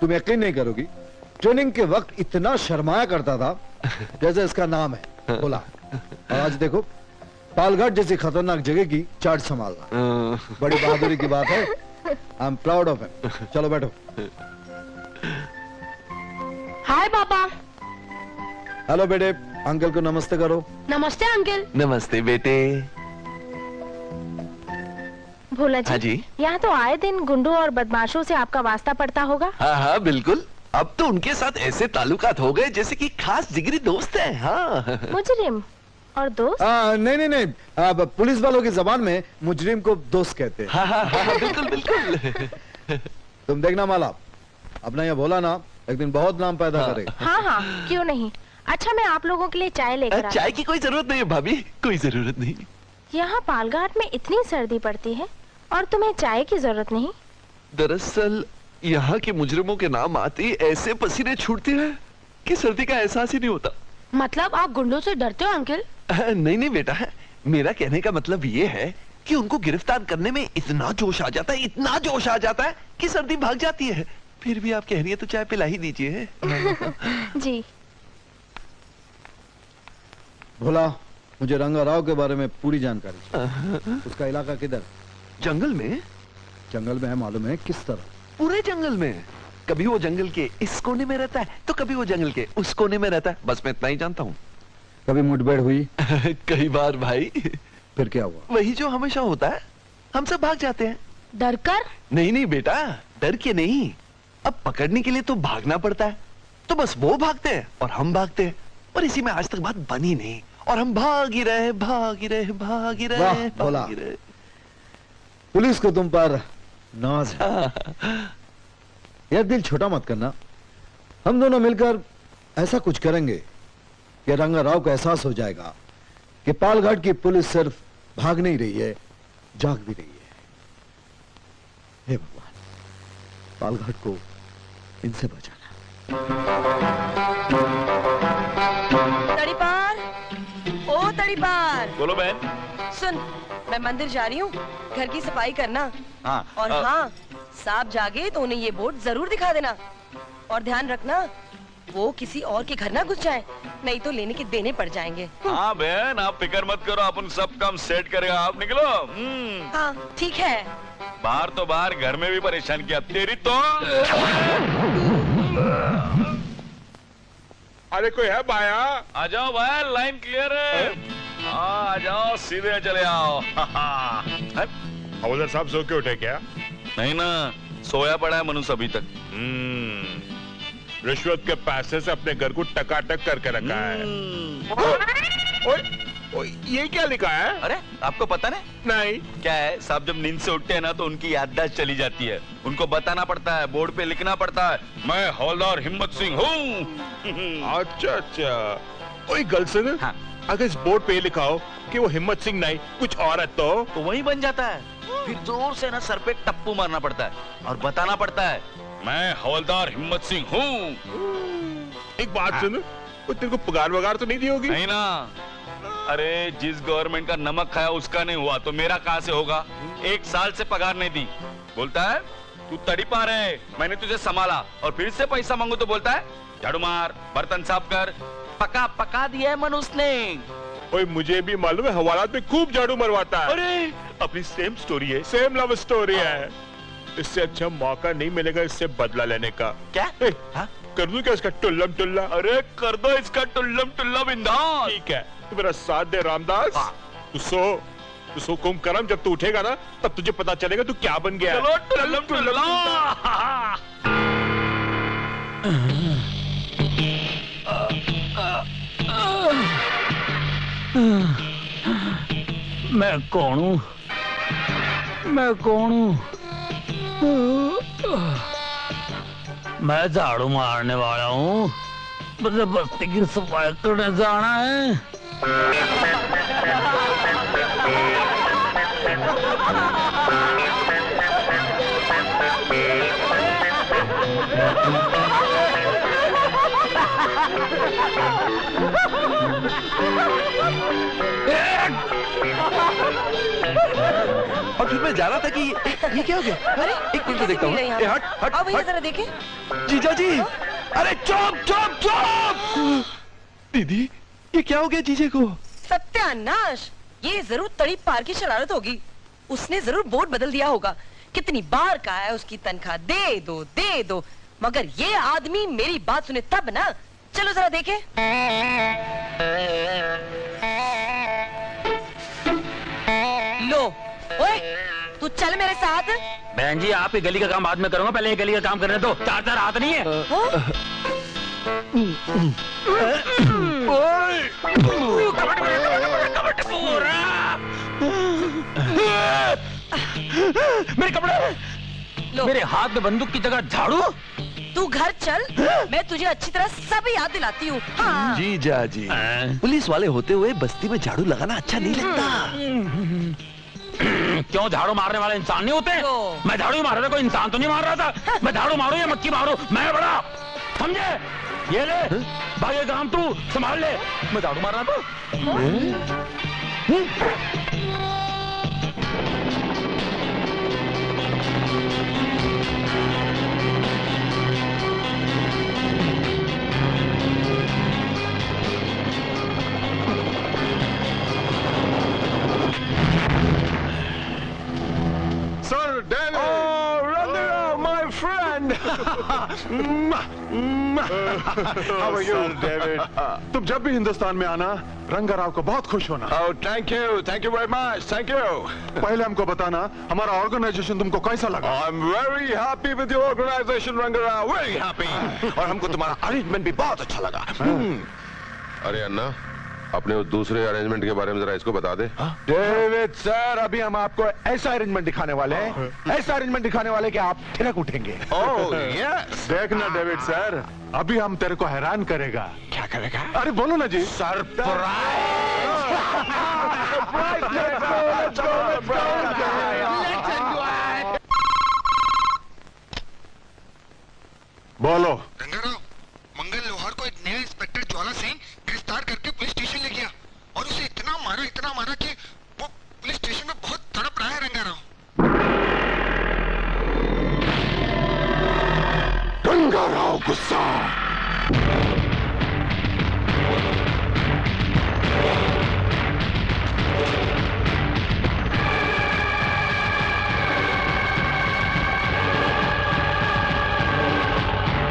Speaker 6: तुम यकीन नहीं करोगी, ट्रेनिंग के वक्त इतना शर्माया करता था जैसे इसका नाम है भोला। और आज देखो, पालघाट जैसी खतरनाक जगह की चार्ज संभालना बड़ी बहादुरी की बात है। I am proud of him. चलो बैठो।
Speaker 11: हाय पापा।
Speaker 6: हेलो बेटे, अंकल को नमस्ते करो।
Speaker 11: नमस्ते अंकल।
Speaker 12: नमस्ते बेटे।
Speaker 8: भोला जी,
Speaker 12: हाँ जी,
Speaker 8: यहाँ तो आए दिन गुंडों और बदमाशों से आपका वास्ता पड़ता होगा।
Speaker 12: हाँ हाँ बिल्कुल। अब तो उनके साथ ऐसे ताल्लुकात हो गए जैसे कि खास जिगरी दोस्त हैं। हाँ।
Speaker 8: मुजरिम और दोस्त?
Speaker 6: नहीं, अब पुलिस वालों की जबान में मुजरिम को दोस्त कहते हैं।
Speaker 12: हाँ, बिल्कुल बिल्कुल।
Speaker 6: तुम देखना माला, अपना ये भोला ना एक दिन बहुत नाम पैदा करेगा।
Speaker 8: हाँ, क्यों नहीं। अच्छा, मैं आप लोगों के लिए चाय लेकर
Speaker 12: चाय की कोई जरूरत नहीं है भाभी, कोई जरूरत नहीं।
Speaker 8: यहाँ पालघाट में इतनी सर्दी पड़ती है और तुम्हें चाय की जरूरत नहीं?
Speaker 12: दरअसल यहाँ के मुजरिमों के नाम आते ही ऐसे पसीने छूटते हैं कि सर्दी का एहसास ही नहीं होता।
Speaker 8: मतलब आप गुंडों से डरते हो अंकल?
Speaker 12: नहीं नहीं बेटा, मेरा कहने का मतलब ये है कि उनको गिरफ्तार करने में इतना जोश आ जाता है, इतना जोश आ जाता है कि सर्दी भाग जाती है। फिर भी आप कह रही है तो चाय पिला ही दीजिए।
Speaker 8: जी।
Speaker 6: भोला, मुझे रंगा राव के बारे में पूरी जानकारी चाहिए। उसका इलाका किधर?
Speaker 12: जंगल में।
Speaker 6: जंगल में है, मालूम है किस तरह?
Speaker 12: पूरे जंगल में। कभी वो जंगल के इस कोने में रहता है तो कभी वो जंगल के उस कोने में रहता है, बस मैं इतना ही जानता हूँ।
Speaker 6: कभी मुठभेड़ हुई?
Speaker 12: कई बार भाई।
Speaker 6: फिर क्या हुआ?
Speaker 12: वही जो हमेशा होता है, हम सब भाग जाते हैं।
Speaker 8: डर कर?
Speaker 12: नहीं नहीं बेटा, डर के नहीं, अब पकड़ने के लिए तो भागना पड़ता है, तो बस वो भागते हैं और हम भागते हैं, और इसी में आज तक बात बनी नहीं, और हम भाग ही रहे, भाग ही रहे, भाग ही रहे, भाग ही रहे।
Speaker 6: पुलिस को तुम पर नाज है। यार दिल छोटा मत करना, हम दोनों मिलकर ऐसा कुछ करेंगे कि रंगा राव को एहसास हो जाएगा कि पालघाट की पुलिस सिर्फ भाग नहीं रही है, जाग भी रही है। हे भगवान, पालघाट को इनसे बचाना।
Speaker 11: तड़ीपार, ओ तड़ीपार।
Speaker 9: बोलो बहन।
Speaker 11: सुन, मैं मंदिर जा रही हूँ, घर की सफाई करना।
Speaker 9: हाँ।
Speaker 11: और हाँ, सांप जागे तो उन्हें ये बोर्ड जरूर दिखा देना, और ध्यान रखना वो किसी और के घर ना घुस जाए, नहीं तो लेने के देने पड़ जाएंगे।
Speaker 9: हाँ बहन, आप फिक्र मत करो, अपन सब काम सेट करेगा, आप निकलो।
Speaker 11: हाँ ठीक है।
Speaker 9: बाहर तो बाहर, घर में भी परेशान किया तेरी तो। अरे कोई है बाया? आ जाओ भाई, लाइन क्लियर है। हाँ आ जाओ, सीधे चले आओ। हवलदार साहब सो के उठे क्या? नहीं ना, सोया पड़ा है मनुष्य अभी तक। रिश्वत के पैसे से अपने घर को टकाटक करके रखा है। ओए, ये क्या लिखा है? अरे आपको पता नहीं? क्या है साहब, जब नींद से उठते हैं ना तो उनकी याददाश्त चली जाती है, उनको बताना पड़ता है, बोर्ड पे लिखना पड़ता है, मैं हवलदार हिम्मत सिंह हूँ। अच्छा अच्छा। ओए गर्लसन, हाँ। अगर इस बोर्ड पे लिखा हो कि वो हिम्मत सिंह नहीं कुछ और है तो वही बन जाता है। फिर जोर से ना सर पे टप्पू मारना पड़ता है और बताना पड़ता है, मैं हवलदार हिम्मत सिंह हूँ। एक बात सुन, तेरे को पगार वगार तो नहीं दी होगी? नहीं ना। अरे जिस गवर्नमेंट का नमक खाया उसका नहीं हुआ तो मेरा कहाँ से होगा? 1 साल से पगार नहीं दी। बोलता है तू तड़ीपार है, मैंने तुझे संभाला, और फिर से पैसा मांगू तो बोलता है झाड़ू मार, बर्तन साफ कर। पका दिया है मनुष्य ने। ओए मुझे भी मालूम है, हवालात में खूब झाड़ू मरवाता है। अरे अपनी सेम स्टोरी है, सेम लव स्टोरी है। इससे अच्छा मौका नहीं मिलेगा इससे बदला लेने का। क्या? कर दूं क्या इसका टुल्लम टुल्ला? अरे कर दो इसका टुल्लम टुल्ला बिंदास। ठीक है, तू मेरा साथ दे रामदास। तू सो कुम करम, जब तू उठेगा ना तब तुझे पता चलेगा तू क्या बन गया। चलो टुल्लम टुल्ला।
Speaker 10: मैं कौन हूँ? मैं कौन हूँ? मैं झाड़ू मारने वाला हूँ, मुझे बस्ती की सफाई करने जाना है।
Speaker 12: और फिर मैं जा रहा था कि ये क्या हो गया?
Speaker 11: अरे
Speaker 12: एक मिनट देखता हूँ। हट हट
Speaker 11: अब
Speaker 12: हट।
Speaker 11: जरा देखें।
Speaker 12: जीजा जी, अरे चुप चुप चुप। दीदी, ये क्या हो गया जीजे को?
Speaker 11: सत्यानाश, ये जरूर तड़ीपार की शरारत होगी। उसने जरूर बोर्ड बदल दिया होगा। कितनी बार कहा है उसकी तनख्वाह दे दो, मगर ये आदमी मेरी बात सुने तब ना। चलो जरा देखें। लो, ओए, तू चल मेरे साथ।
Speaker 10: बहन जी, आप ये गली का काम बाद में करूंगा, पहले ये गली का काम करने दो। 4 हाथ नहीं है। मेरे कपड़े, मेरे हाथ में बंदूक की जगह झाड़ू।
Speaker 11: तू घर चल, मैं तुझे अच्छी तरह सब याद दिलाती हूँ। हाँ।
Speaker 12: जीजा जी, पुलिस वाले होते हुए बस्ती में झाड़ू लगाना अच्छा नहीं लगता।
Speaker 10: क्यों? झाड़ू मारने वाले इंसान नहीं होते? मैं झाड़ू मार रहा था, कोई इंसान तो नहीं मार रहा था। मैं झाड़ू मारू या मक्खी मारू, मैं बड़ा, समझे? ये ले भाई, काम तू संभाल ले। मैं झाड़ू मार रहा था।
Speaker 4: Sir David,
Speaker 12: my friend.
Speaker 4: How are you, David? तुम जब भी हिंदुस्तान में आना, रंगाराव को बहुत खुश होना।
Speaker 12: Oh, thank you very much, thank you.
Speaker 4: पहले हमको बताना हमारा ऑर्गेनाइजेशन तुमको कैसा लगा?
Speaker 12: I'm very happy with your organization, Rangarao. Very happy. और हमको तुम्हारा अरेंजमेंट भी बहुत अच्छा लगा।
Speaker 3: अरे अन्ना, अपने उस दूसरे अरेंजमेंट के बारे में जरा इसको बता दे।
Speaker 2: डेविड सर, अभी हम आपको ऐसा अरेंजमेंट दिखाने वाले हैं, ऐसा अरेंजमेंट दिखाने वाले कि आप थिरक उठेंगे।
Speaker 12: Oh, yes.
Speaker 4: देखना डेविड सर, अभी हम तेरे को हैरान करेगा।
Speaker 12: क्या करेगा?
Speaker 4: अरे बोलो ना जी। बोलो।
Speaker 2: रंगाराव, मंगल लोहार को एक नया इंस्पेक्टर ज्वाला सिंह गिरफ्तार करके पुलिस स्टेशन ले गया और उसे इतना मारा कि वो पुलिस स्टेशन में बहुत तड़प रहा है।
Speaker 4: रंगाराव गुस्सा।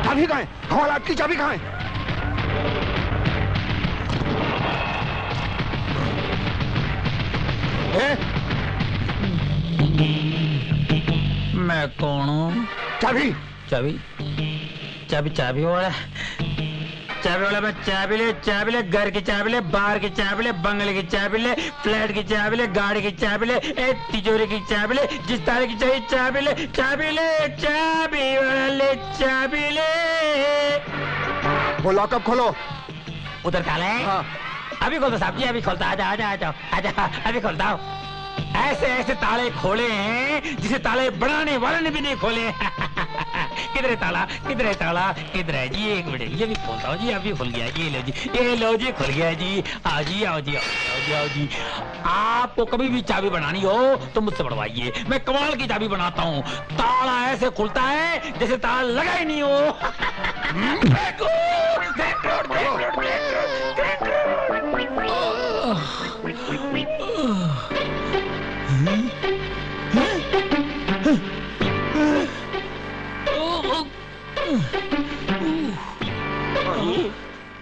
Speaker 2: चाबी कहाँ है? हवालात की चाबी कहाँ है?
Speaker 10: मैं कौन हूँ?
Speaker 2: चाबी
Speaker 10: चाबी चाबी चाबी वाला, मैं चाबी ले, घर की चाबी ले, बाहर की चाबी ले, बंगले की चाबी ले, फ्लैट की चाबी ले, गाड़ी की चाबी ले, तिजोरी की चाबी ले, जिस तरह की चाहिए चाबी ले, चाबी वाला ले, चाबी ले।
Speaker 2: वो लॉकअप खोलो।
Speaker 10: उधर काला है? हाँ। अभी खोलता साहब जी, अभी खोलता। आजा, अभी खोलता हूँ। ऐसे ताले खोले हैं जिसे ताले बनाने वाले ने भी नहीं खोले। किधर है ताला? किधर है जी? एक मिनट, ये भी खोलता हूँ जी। अभी खुल गया। ये लो जी, खुल गया जी। आओ जी। आपको कभी भी चाबी बनानी हो तो मुझसे बढ़वाइए, मैं कमाल की चाबी बनाता हूँ। ताला ऐसे खुलता है जैसे ताला लगा ही नहीं हो।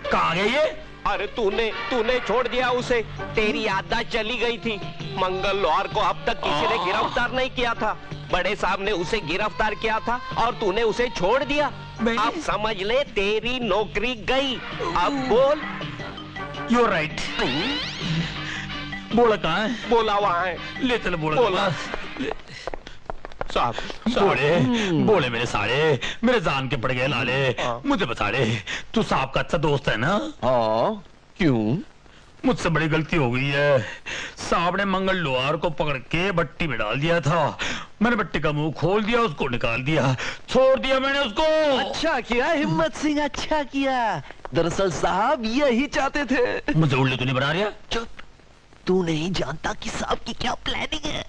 Speaker 10: कहाँ गए ये?
Speaker 14: अरे तूने छोड़ दिया उसे, तेरी याददाश्त चली गई थी। मंगल लोहार को अब तक किसी ने गिरफ्तार नहीं किया था। बड़े साहब ने उसे गिरफ्तार किया था और तूने उसे छोड़ दिया। अब समझ ले, तेरी नौकरी गई। अब बोल।
Speaker 10: You're right. बोला कहाँ है?
Speaker 14: बोला वहाँ है।
Speaker 10: ले चल बोला।
Speaker 14: साहब
Speaker 10: बोले मेरे साले, मेरे जान के पड़ गए लाले, मुझे बता दे, तू साहब का अच्छा दोस्त है ना?
Speaker 12: हाँ, क्यों?
Speaker 10: मुझसे बड़ी गलती हो गई है। साहब ने मंगल लोहार को पकड़ के भट्टी में डाल दिया था। मैंने भट्टी का मुंह खोल दिया, उसको निकाल दिया, छोड़ दिया मैंने उसको।
Speaker 12: अच्छा किया हिम्मत सिंह, अच्छा किया। दरअसल साहब यही चाहते थे।
Speaker 10: मुझे उल्लू तो नहीं बना रहा?
Speaker 12: चुप, तू नहीं जानता कि साहब की क्या प्लानिंग है।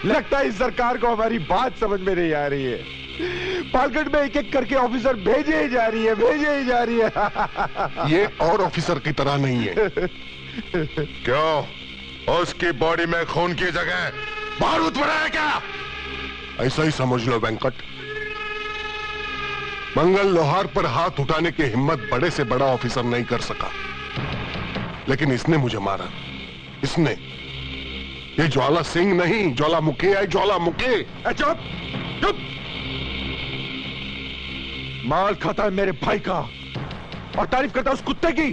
Speaker 2: लगता है इस सरकार को हमारी बात समझ में नहीं आ रही है। पालगढ़ में एक एक करके ऑफिसर भेजे ही जा रही है।
Speaker 3: ये और ऑफिसर की तरह नहीं है। क्यों? उसकी बॉडी में खून की जगह बारूद पड़ा है क्या? ऐसा ही समझ लो वेंकट। मंगल लोहार पर हाथ उठाने की हिम्मत बड़े से बड़ा ऑफिसर नहीं कर सका, लेकिन इसने मुझे मारा। इसने, ये ज्वाला सिंह नहीं, ज्वालामुखी है, ज्वालामुखी।
Speaker 2: चुप। माल खाता है मेरे भाई का और तारीफ करता है उस कुत्ते की।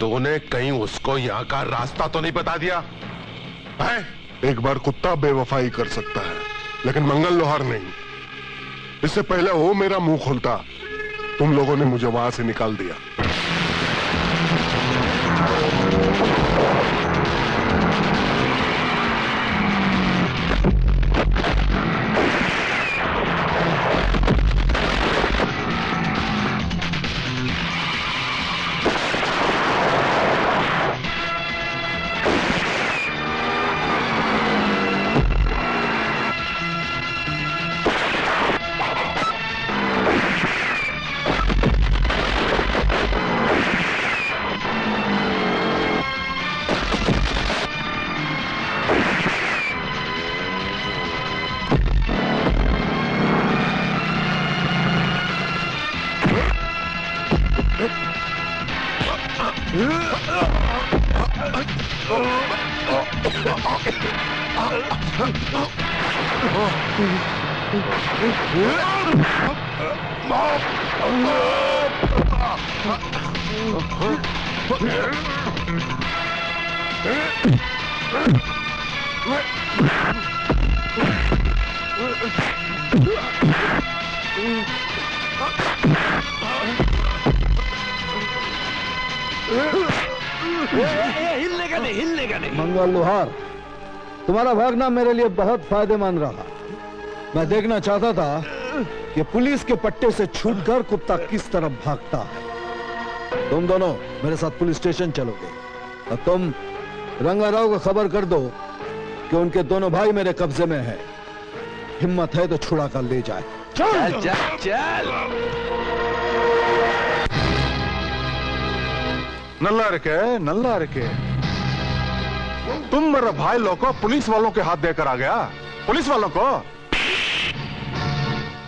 Speaker 3: तूने कहीं उसको यहाँ का रास्ता तो नहीं बता दिया है? एक बार कुत्ता बेवफाई कर सकता है, लेकिन मंगल लोहार नहीं। इससे पहले वो मेरा मुंह खोलता, तुम लोगों ने मुझे वहां से निकाल दिया।
Speaker 10: हिलने का नहीं।
Speaker 6: मंगल लोहार, तुम्हारा भागना मेरे लिए बहुत फायदेमंद रहा। मैं देखना चाहता था कि पुलिस के पट्टे से छूटकर कुत्ता किस तरफ भागता है। तुम दोनों मेरे साथ पुलिस स्टेशन चलोगे और तुम रंगाराव को खबर कर दो कि उनके दोनों भाई मेरे कब्जे में है। हिम्मत है तो छुड़ा कर ले जाए।
Speaker 12: चल चल चल।
Speaker 4: नल्ला रखे तुम मेरे भाई लोग को पुलिस वालों के हाथ देकर आ गया। पुलिस वालों को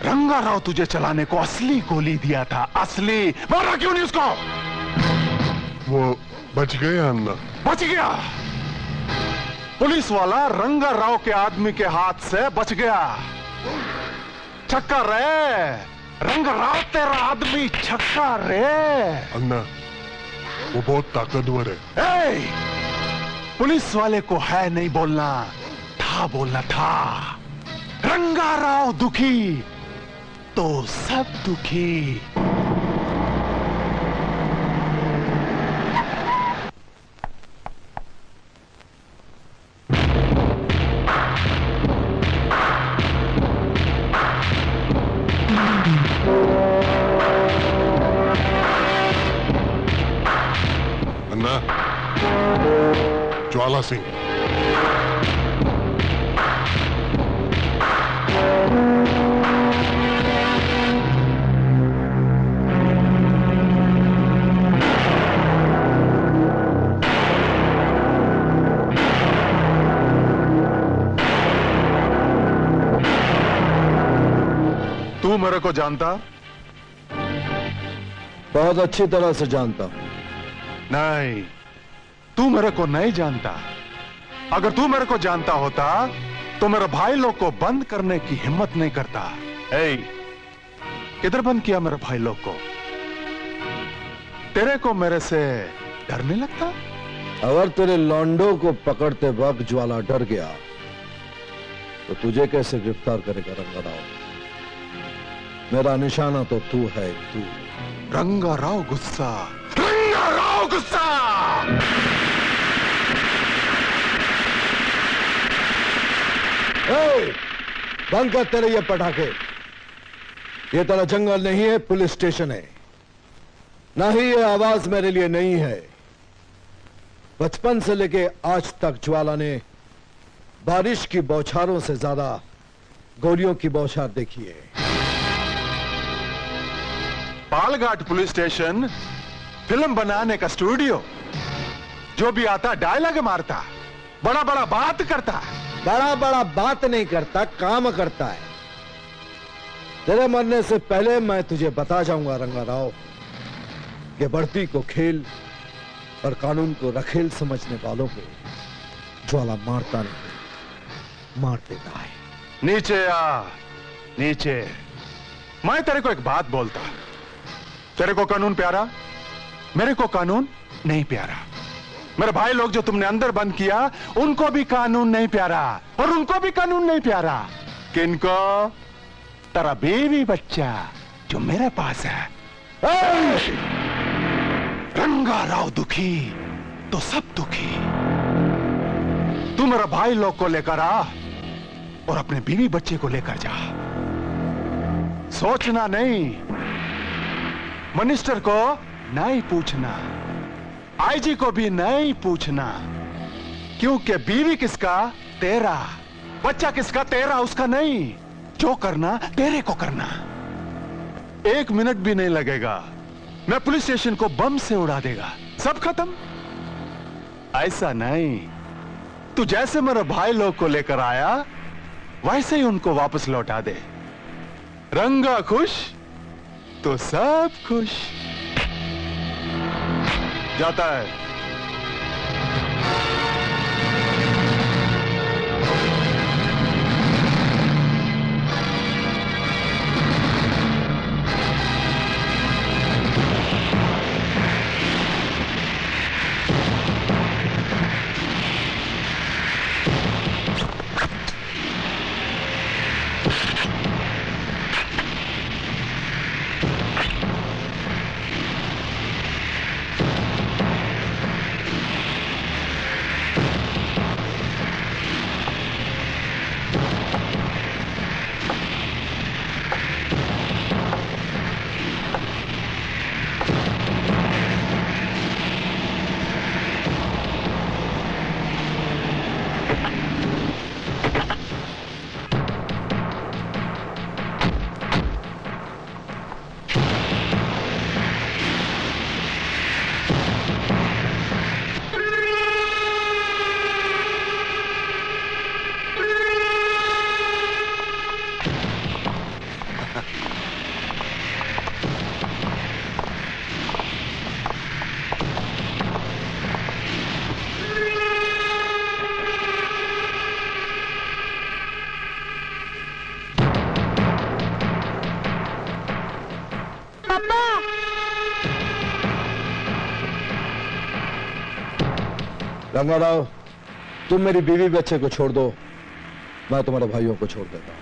Speaker 4: रंगाराव तुझे चलाने को असली गोली दिया था, असली। मारा क्यों नहीं उसको?
Speaker 3: वो बच गया अन्ना।
Speaker 4: बच गया। पुलिस वाला रंगाराव के आदमी के हाथ से बच गया। छक्का रे रंगाराव, तेरा आदमी छक्का रे।
Speaker 3: अन्ना वो बहुत ताकतवर है।
Speaker 4: पुलिस वाले को है नहीं बोलना, था बोलना था। रंगाराव दुखी तो सब दुखी।
Speaker 3: अन्ना, ज्वाला सिंह।
Speaker 4: तू मेरे को जानता?
Speaker 6: बहुत अच्छी तरह से जानता हूं।
Speaker 4: नहीं, तू मेरे को नहीं जानता। अगर तू मेरे को जानता होता तो मेरे भाई लोग को बंद करने की हिम्मत नहीं करता। किधर बंद किया मेरे भाई लोग को? तेरे को मेरे से डर नहीं लगता?
Speaker 6: अगर तेरे लॉन्डो को पकड़ते वक्त ज्वाला डर गया तो तुझे कैसे गिरफ्तार करेगा रंगाराव? मेरा निशाना तो तू है, तू।
Speaker 4: रंगाराव गुस्सा, रंगाराव गुस्सा।
Speaker 6: बंद कर तेरे ये पटाखे। ये तेरा जंगल नहीं है, पुलिस स्टेशन है। ना ही ये आवाज मेरे लिए नहीं है। बचपन से लेके आज तक ज्वाला ने बारिश की बौछारों से ज्यादा गोलियों की बौछार देखी है।
Speaker 4: पालघाट पुलिस स्टेशन फिल्म बनाने का स्टूडियो। जो भी आता डायलॉग मारता, बड़ा बड़ा बात करता।
Speaker 6: बड़ा बड़ा बात नहीं करता, काम करता है। तेरे मरने से पहले मैं तुझे बता जाऊंगा रंगाराव कि बढ़ती को खेल और कानून को रखेल समझने वालों को ज्वाला मारता नहीं, मार देता है।
Speaker 4: नीचे आ, नीचे। मैं तेरे को एक बात बोलता। तेरे को कानून प्यारा, मेरे को कानून नहीं प्यारा। मेरे भाई लोग जो तुमने अंदर बंद किया, उनको भी कानून नहीं प्यारा और उनको भी कानून नहीं प्यारा। किनको? तेरा बीवी बच्चा जो मेरे पास है। रंगा राव दुखी तो सब दुखी। तू मेरा भाई लोग को लेकर आ और अपने बीवी बच्चे को लेकर जा। सोचना नहीं, मिनिस्टर को नहीं पूछना, आईजी को भी नहीं पूछना, क्योंकि बीवी किसका? तेरा। बच्चा किसका? तेरा, उसका नहीं। जो करना तेरे को करना। 1 मिनट भी नहीं लगेगा, मैं पुलिस स्टेशन को बम से उड़ा देगा, सब खत्म। ऐसा नहीं, तू जैसे मेरे भाई लोग को लेकर आया वैसे ही उनको वापस लौटा दे। रंगा खुश तो सब खुश। जाता है।
Speaker 6: रंगाराव, तुम मेरी बीवी बच्चे को छोड़ दो, मैं तुम्हारे भाइयों को छोड़ देता हूं।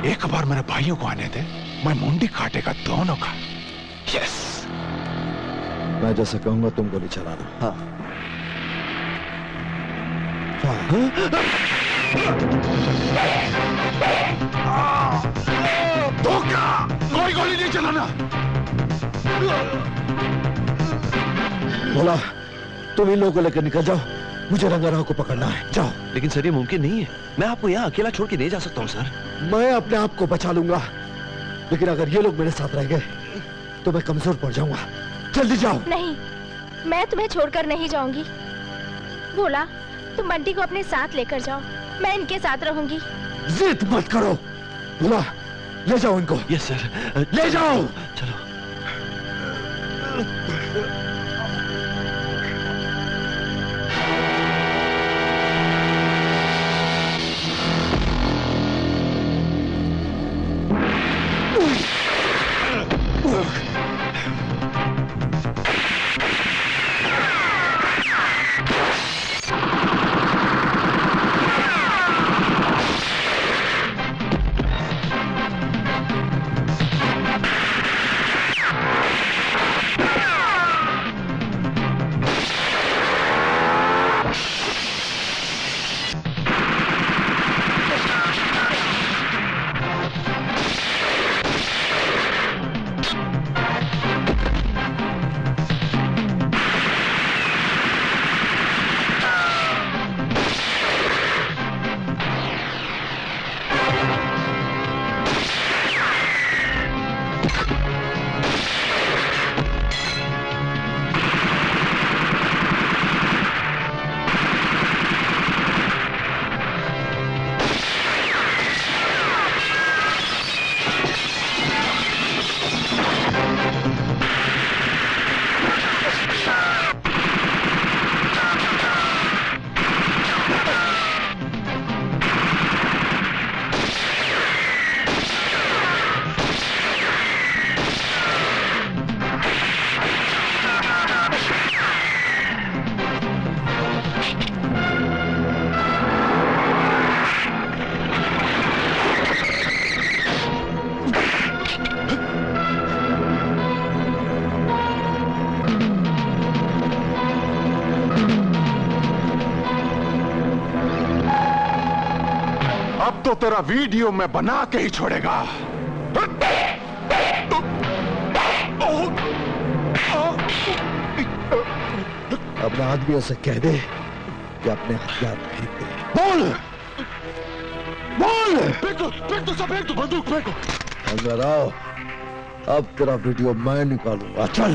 Speaker 4: एक बार मेरे भाइयों को आने दे, मैं मुंडी काटेगा दोनों का। यस।
Speaker 6: मैं जैसे कहूंगा तुम गोली चलाना। हाँ।
Speaker 4: धोखा! कोई गोली नहीं चलाना।
Speaker 6: बोला, तुम इन लोगों को लेकर निकल जाओ, मुझे रंगाराव को पकड़ना है। जाओ।
Speaker 12: लेकिन सर ये मुमकिन नहीं है, मैं आपको यहाँ अकेला छोड़ के नहीं जा सकता हूँ सर।
Speaker 6: मैं अपने आप को बचा लूंगा, लेकिन अगर ये लोग मेरे साथ रह गए तो मैं कमजोर पड़ जाऊंगा। जल्दी जाओ।
Speaker 8: नहीं, मैं तुम्हें छोड़कर नहीं जाऊंगी। बोला, तुम बंटी को अपने साथ लेकर जाओ, मैं इनके साथ रहूंगी।
Speaker 6: जिद मत करो। बोला, ले जाओ इनको।
Speaker 12: Yes sir.
Speaker 6: ले जाओ।
Speaker 12: चलो।
Speaker 4: तो तेरा वीडियो मैं बना के ही छोड़ेगा।
Speaker 6: अपने आदमियों से कह दे कि अपने हथियार फेंक दे।
Speaker 4: बोल बोल। फेंक दो सब, फेंक दो बंदूक, फेंको।
Speaker 6: अंदर आओ, अब तेरा वीडियो मैं निकालूंगा। चल।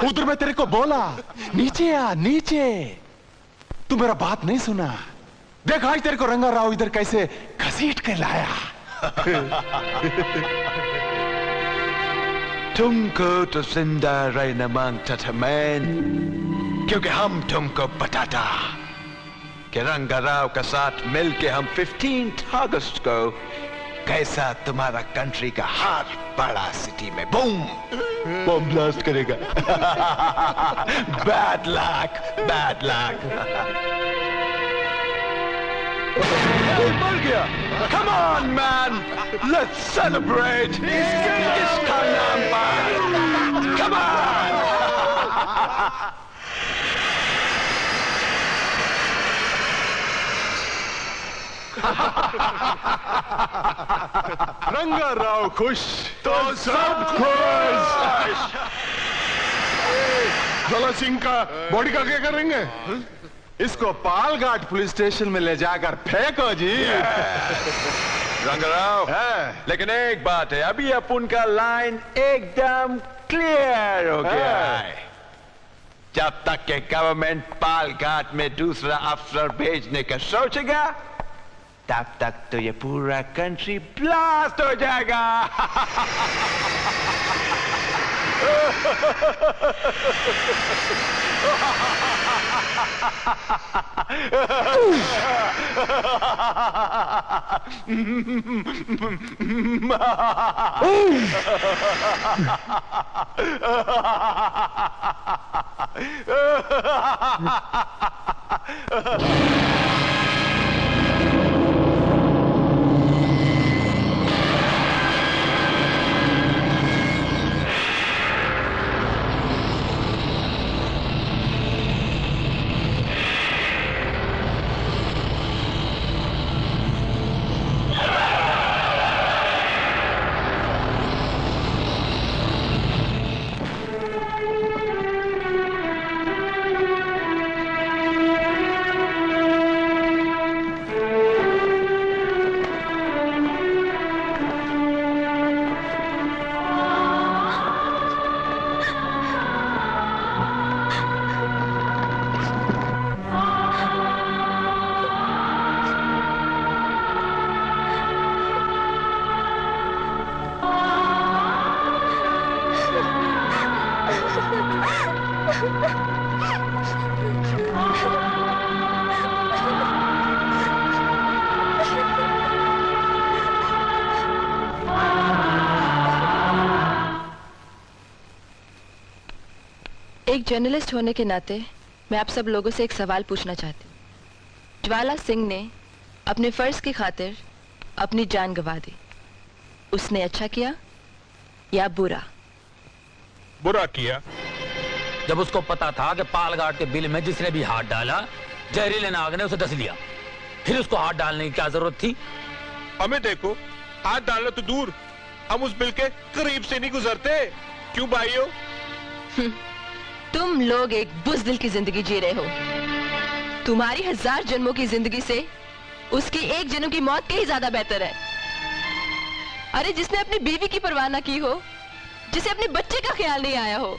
Speaker 4: उधर मैं तेरे को बोला, नीचे आ नीचे। तू मेरा बात नहीं सुना। देख आज तेरे को रंगा राव इधर कैसे घसीट के लाया।
Speaker 1: तुमको तो जिंदा रहना मांगता था मैन, क्योंकि हम तुमको बताता कि रंगा राव के साथ मिलके हम 15 अगस्त को कैसा तुम्हारा कंट्री का हर बड़ा सिटी में बूम बम ब्लास्ट करेगा। Bad luck, bad luck. मर गया। Come on man, let's celebrate। इसका नाम पर। Come on।
Speaker 4: रंगा राव खुश तो सब खुश। ज्वाला सिंह का बॉडी का क्या करेंगे? इसको पालघाट पुलिस स्टेशन में ले जाकर फेंको जी।
Speaker 1: रंगाराव, लेकिन एक बात है, अभी अपन का लाइन एकदम क्लियर हो गया है। जब तक के गवर्नमेंट पालघाट में दूसरा अफसर भेजने का सोचेगा, तब तक तो ये पूरा कंट्री ब्लास्ट हो जाएगा।
Speaker 11: एक जर्नलिस्ट होने के नाते मैं आप सब लोगों से एक सवाल पूछना चाहती हूँ। ज्वाला सिंह ने अपने फर्ज की खातिर अपनी जान गंवा दी। उसने अच्छा किया या बुरा?
Speaker 10: बुरा किया। जब उसको पता था कि पालघाट के बिल में जिसने भी हाथ डाला जहरीले नाग ने उसे डस लिया, फिर उसको हाथ डालने की क्या जरूरत थी?
Speaker 3: हमें देखो, हाथ डालना तो दूर, हम उस बिल के करीब से नहीं गुजरते। क्यों भाइयों?
Speaker 11: तुम लोग एक बुज़दिल की जिंदगी जी रहे हो। तुम्हारी 1000 जन्मों की जिंदगी से उसकी एक जन्म की मौत कहीं ज्यादा बेहतर है। अरे जिसने अपनी बीवी की परवाह न की हो, जिसे अपने बच्चे का ख्याल नहीं आया हो,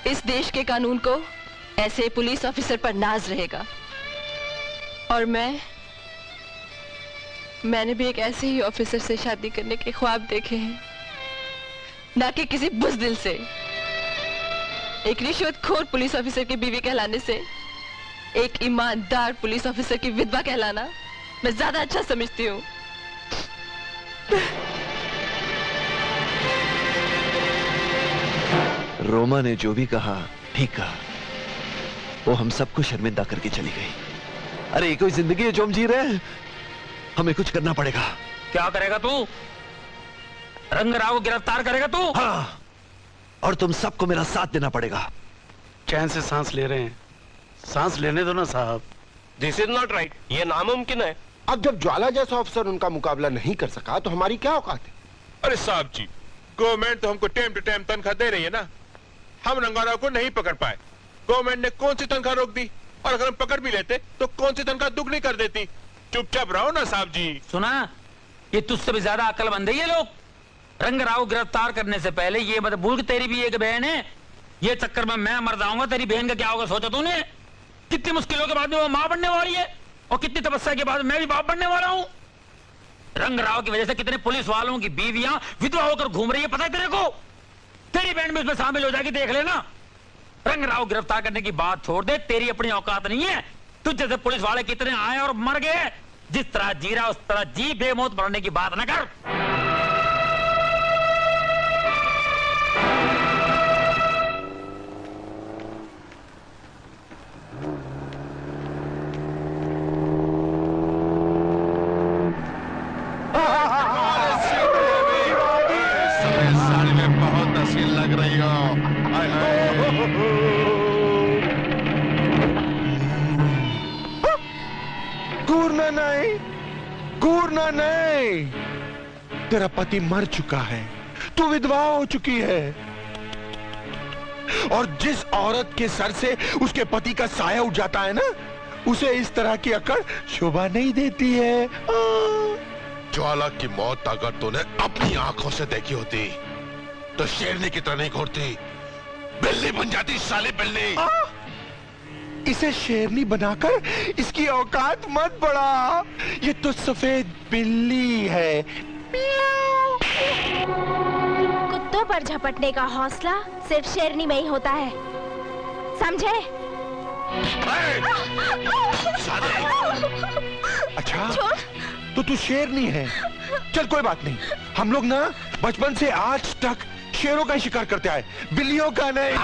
Speaker 11: इस देश के कानून को ऐसे पुलिस ऑफिसर पर नाज रहेगा। और मैंने भी एक ऐसे ही ऑफिसर से शादी करने के ख्वाब देखे हैं, ना कि किसी बुज़दिल से। एक रिश्वतखोर पुलिस ऑफिसर की बीवी कहलाने से एक ईमानदार पुलिस ऑफिसर की विधवा कहलाना मैं ज्यादा अच्छा समझती हूँ।
Speaker 12: रोमा ने जो भी कहा ठीक कहा, वो हम सबको शर्मिंदा करके चली गई। अरे ये कोई जिंदगी है जो हम जी रहे हैं? हमें कुछ करना पड़ेगा।
Speaker 10: क्या करेगा तू? रंगराव को गिरफ्तार करेगा तू?
Speaker 12: हाँ, और तुम सबको मेरा साथ देना पड़ेगा।
Speaker 5: चैन से सांस ले रहे हैं, सांस लेने दो ना साहब। दिस इज नॉट राइट, ये नामुमकिन है।
Speaker 13: अब जब ज्वाला जैसा ऑफिसर उनका मुकाबला नहीं कर सका तो हमारी क्या औकात है?
Speaker 3: अरे साहब जी, गवर्नमेंट तो हमको टाइम टू टाइम तनख्वाह दे रही है ना। हम रंगाराव को नहीं पकड़ पाए, गवर्नमेंट ने कौन सी तनख्वाह रोक दी? और अगर हम पकड़ भी लेते तो कौन सी तनख्वाह दुगनी कर देती? चुपचाप रहो ना साहब जी।
Speaker 10: सुना, ये तुझसे भी ज्यादा अक्लमंद है ये लोग। रंगराव गिरफ्तार करने से पहले ये मत भूल कि तेरी भी एक बहन है। ये चक्कर में मैं मर जाऊंगा, तेरी बहन का क्या होगा सोचा तूने? कितनी मुश्किलों के बाद में वो मां बनने वाली है, और कितनी तपस्या के बाद मैं भी बाप बनने वाला हूं। रंगराव की वजह से कितने पुलिस वालों की बीवियां विधवा होकर घूम रही है, पता है तेरे को? तेरी बहन भी उसमें शामिल हो जाएगी, देख लेना। रंगराव गिरफ्तार करने की बात छोड़ दे, तेरी अपनी औकात नहीं है। तुझ जैसे पुलिस वाले कितने आए और मर गए। जिस तरह जी रहा उस तरह जी, बेमौत मरने की बात न कर।
Speaker 3: साड़ी में बहुत हसीन लग रही हो।
Speaker 2: घूरना नहीं, घूरना नहीं। तेरा पति मर चुका है, तू विधवा हो चुकी है, और जिस औरत के सर से उसके पति का साया उठ जाता है ना, उसे इस तरह की अकड़ शोभा नहीं देती है।
Speaker 3: ज्वाला की मौत अगर तूने अपनी आंखों से देखी होती तो शेरनी की तरह नहीं घूरती, बिल्ली बन जाती, साली बिल्ली।
Speaker 2: इसे शेरनी बनाकर इसकी औकात मत बढ़ा, ये तो सफेद बिल्ली है।
Speaker 8: कुत्तों पर झपटने का हौसला सिर्फ शेरनी में ही होता है, समझे?
Speaker 2: अच्छा, तो तू शेरनी है। चल कोई बात नहीं, हम लोग ना बचपन से आज तक शेरों का शिकार करते आए, बिल्लियों का नहीं।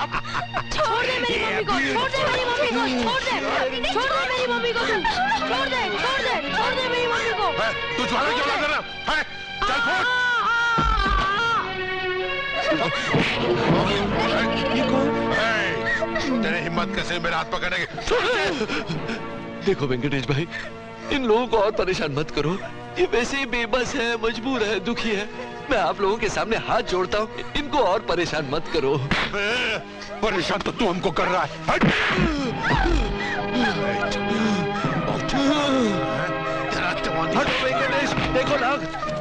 Speaker 8: छोड़ दे मेरी मम्मी को, छोड़ दे मेरी मम्मी को, छोड़ दे, छोड़ दे मेरी मम्मी को, छोड़ दे, छोड़ दे, छोड़ दे मेरी मम्मी को।
Speaker 3: तू ज्वाला क्यों कर रहा है? चल फोड़। तेरी हिम्मत कैसे मेरा हाथ पकड़ने की?
Speaker 12: देखो वेंकटेश भाई, इन लोगों को और परेशान मत करो। ये वैसे ही बेबस है, मजबूर है, दुखी है। मैं आप लोगों के सामने हाथ जोड़ता हूँ, इनको और परेशान मत करो।
Speaker 2: परेशान तो तू हमको कर रहा है।
Speaker 12: वेंकटेश देखो ना,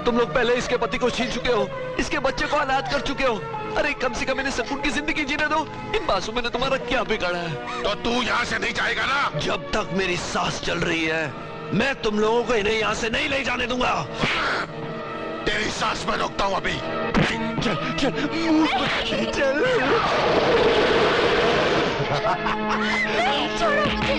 Speaker 12: तुम लोग पहले इसके पति को छीन चुके हो, इसके बच्चे को अनाथ कर चुके हो। अरे कम से कम इन्हें सुकून की जिंदगी जीने दो। इन मासूमों ने तुम्हारा क्या बिगाड़ा है?
Speaker 3: तो तू यहाँ से नहीं जाएगा ना?
Speaker 12: जब तक मेरी सांस चल रही है, मैं तुम लोगों को इन्हें यहाँ से नहीं ले जाने दूंगा।
Speaker 3: तेरी सांस में रोकता हूँ अभी।
Speaker 2: चल चल चल।
Speaker 8: छोड़ो मुझे, छोड़ो।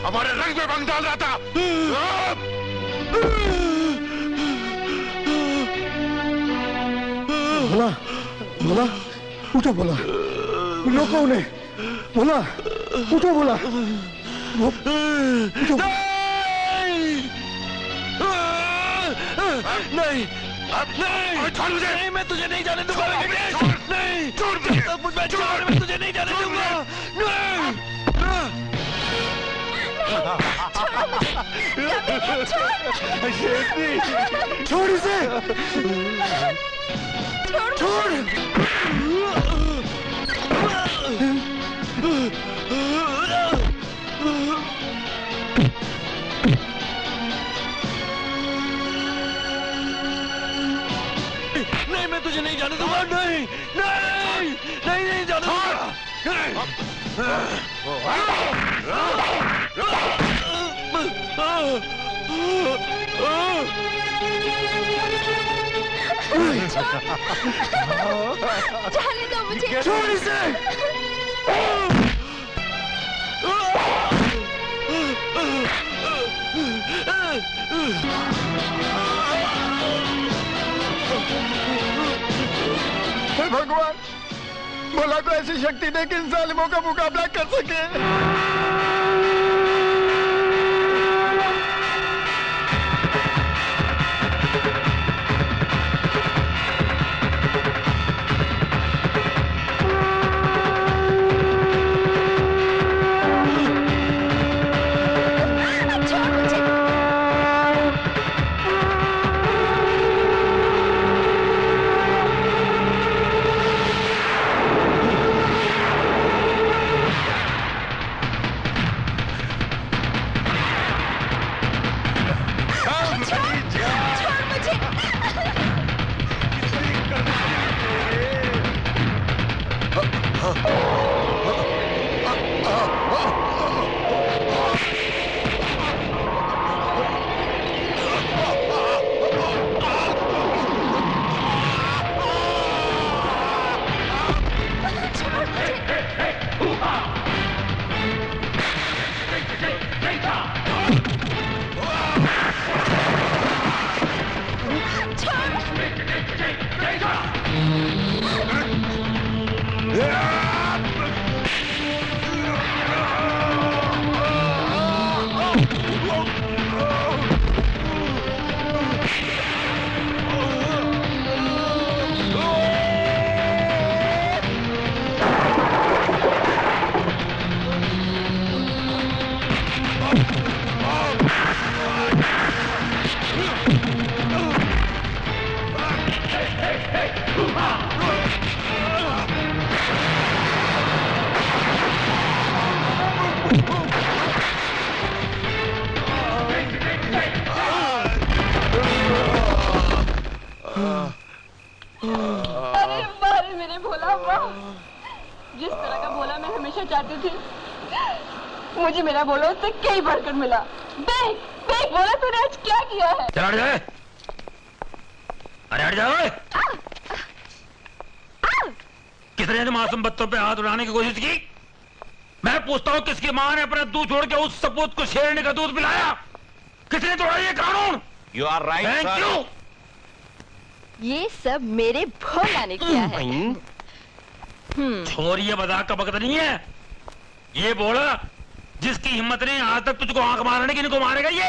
Speaker 3: हमारे रंग में भंग डाल रहा था।
Speaker 2: बोला बोला, उठो बोला, रोको उन्हें। बोला उठो बोला
Speaker 9: नहीं छोड़ मुझे। नहीं, मैं तुझे नहीं जाने दूंगा। नहीं छोड़ मुझे। मैं तुझे नहीं जाने दूंगा।
Speaker 2: छोड़ इसे। छोड़।
Speaker 9: नहीं, मैं तुझे नहीं जाने दूंगा। नहीं नहीं नहीं नहीं जाने दूंगा।
Speaker 8: जाने दो मुझे।
Speaker 2: छोड़ इसे। हे भगवान, भोला को ऐसी शक्ति दे कि इन जालिमों का मुकाबला कर सके।
Speaker 11: जिस तरह का भोला मैं हमेशा चाहती थी, मुझे मेरा भोला उससे कई बढ़कर मिला। देख देख भोला, तूने आज क्या किया है?
Speaker 10: चल हट जाए। अरे हट जाओ। किसने मासूम बच्चों पे हाथ उड़ाने की कोशिश की? मैं पूछता हूँ, किसकी माँ ने अपना दूध छोड़ के उस सपूत को शेरनी का दूध पिलाया? किसने तोड़ा ये कानून?
Speaker 14: You are right
Speaker 10: thank you.
Speaker 11: ये सब मेरे भोला ने किया है।
Speaker 10: छोरी, ये मजाक का वक्त नहीं है। ये बोला जिसकी हिम्मत नहीं आज तक तुझको आंख मारने की, इनको मारेगा ये।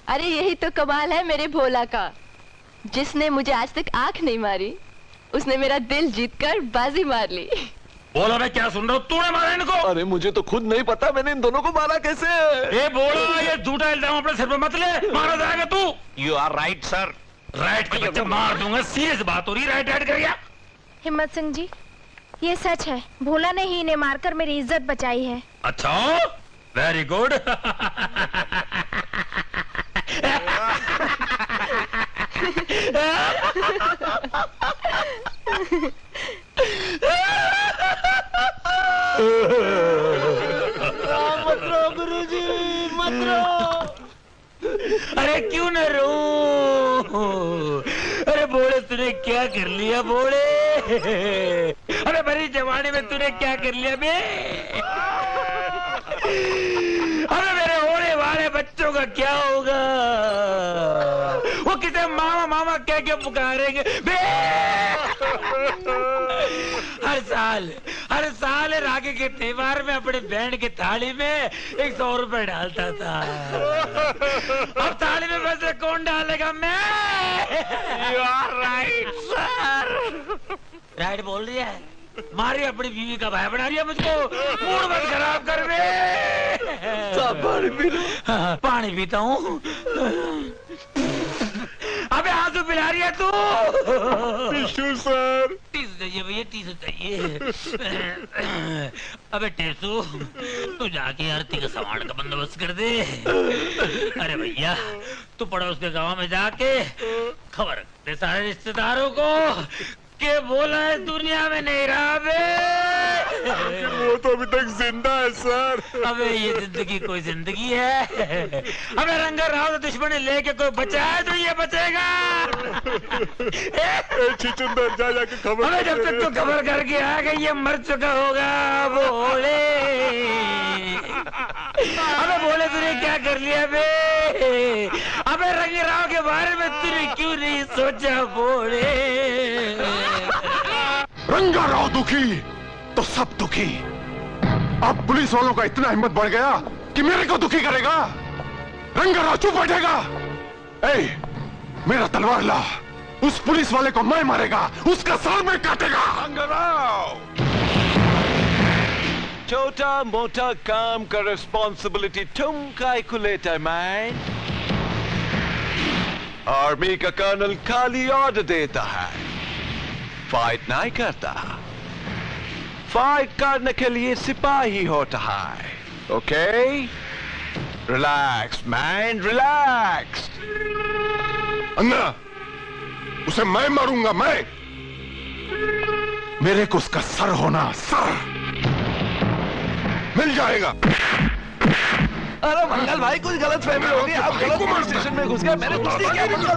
Speaker 11: अरे यही तो कमाल है मेरे भोला का। जिसने मुझे आज तक आंख नहीं मारी, उसने मेरा दिल जीतकर बाजी मार ली।
Speaker 10: बोला मैं क्या सुन रहा हूँ? तूने मारा इनको?
Speaker 12: अरे मुझे तो खुद नहीं पता मैंने इन दोनों को मारा कैसे।
Speaker 10: ये बोला, ये झूठा इल्जाम अपने सिर पे मत ले, मारा जाएगा तू।
Speaker 14: You are right sir.
Speaker 10: Right के बच्चे मार दूंगा। सीरियस बात हो रही, राइट राइट कर गया।
Speaker 8: हिम्मत सिंह जी, ये सच है, भोला ने ही इन्हें मारकर मेरी इज्जत बचाई है।
Speaker 10: अच्छा, वेरी गुड।
Speaker 9: मत रो गुरुजी, मत रो।
Speaker 10: अरे क्यों न रो? अरे बोले, तूने क्या कर लिया बोले? अरे मेरी जवानी में तूने क्या कर लिया बे? अरे मेरे होने वाले बच्चों का क्या होगा? वो किसे मामा मामा कह के पुकारेंगे बे? हर साल राखी के त्योहार में अपने बैंड की थाली में 100 रुपए डालता था। अब थाली में पैसे कौन डालेगा? मैं।
Speaker 14: You are right, sir.
Speaker 10: Right बोल रही है। मारी अपनी बीवी का भाई बना दिया मुझको। मूड मत खराब कर बे।
Speaker 12: पानी पी लो।
Speaker 10: हाँ, पानी पीता हूँ। अबे आंसू पिला रही है तू।
Speaker 3: Tissue sir.
Speaker 10: टिश्यू चाहिए भैया, टिश्यू चाहिए। अबे टेसू, तू जाके आरती का सामान का बंदोबस्त कर दे। अरे भैया, तू पड़ोस के गांव में जाके खबर दे सारे रिश्तेदारों को के बोला है दुनिया में नहीं रहा बे।
Speaker 3: वो तो अभी तक जिंदा है सर।
Speaker 10: अबे ये जिंदगी कोई जिंदगी है? अबे रंगा राव दुश्मन लेके कोई बचा है तो ये बचेगा।
Speaker 3: चिचुंदर जा जाके खबर।
Speaker 10: अबे जब तक तो खबर करके आ गई ये मर चुका होगा बोले। अबे बोले तूने क्या कर लिया बे? अबे रंगे राव के बारे में तूने क्यों नहीं सोचा बोले?
Speaker 4: रंगा राव दुखी तो सब दुखी। अब पुलिस वालों का इतना हिम्मत बढ़ गया कि मेरे को दुखी करेगा। रंगा राव चुप बैठेगा। ए, मेरा तलवार ला। उस पुलिस वाले को मैं मारेगा, उसका सर में काटेगा।
Speaker 3: रंगा राव,
Speaker 12: छोटा मोटा काम का रिस्पॉन्सिबिलिटी तुम काय को लेता मैन? आर्मी का कर्नल खाली ऑर्डर देता है, फाइट नहीं करता। फाइट करने के लिए सिपाही होता है। Okay? Relax man, relax.
Speaker 4: Anna, उसे मैं मारूंगा, मैं। मेरे को उसका सर होना, सर मिल जाएगा।
Speaker 12: अरे मंगल भाई, कुछ गलत फहमी होगी। आप गलत पुलिस स्टेशन में घुस गए। मैंने कुछ नहीं किया मंगल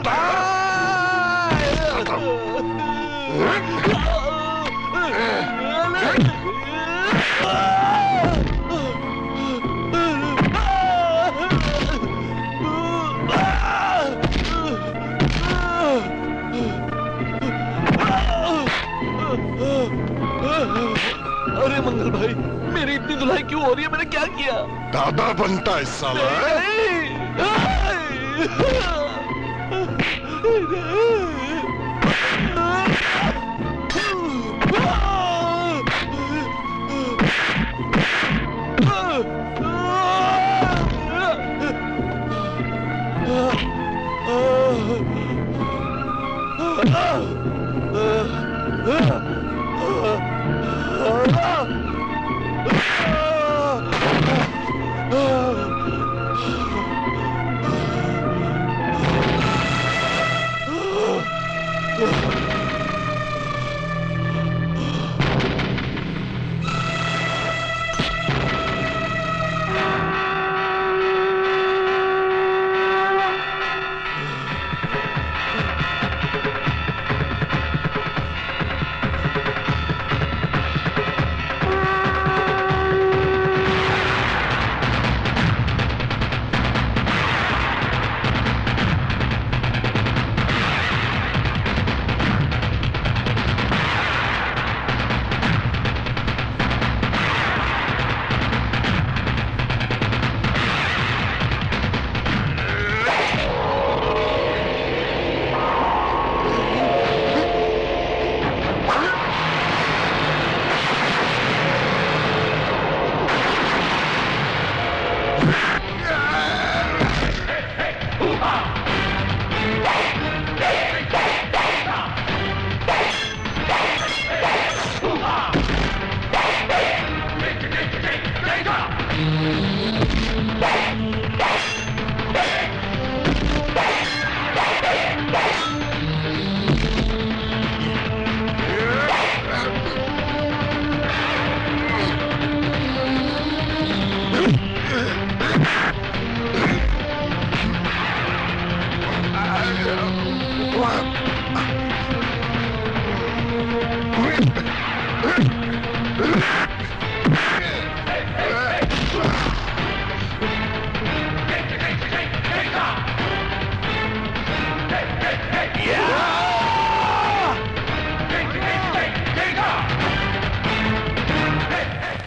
Speaker 12: अरे मंगल भाई, मेरी इतनी धुलाई क्यों हो रही है? मैंने क्या किया?
Speaker 4: दादा बनता है साला।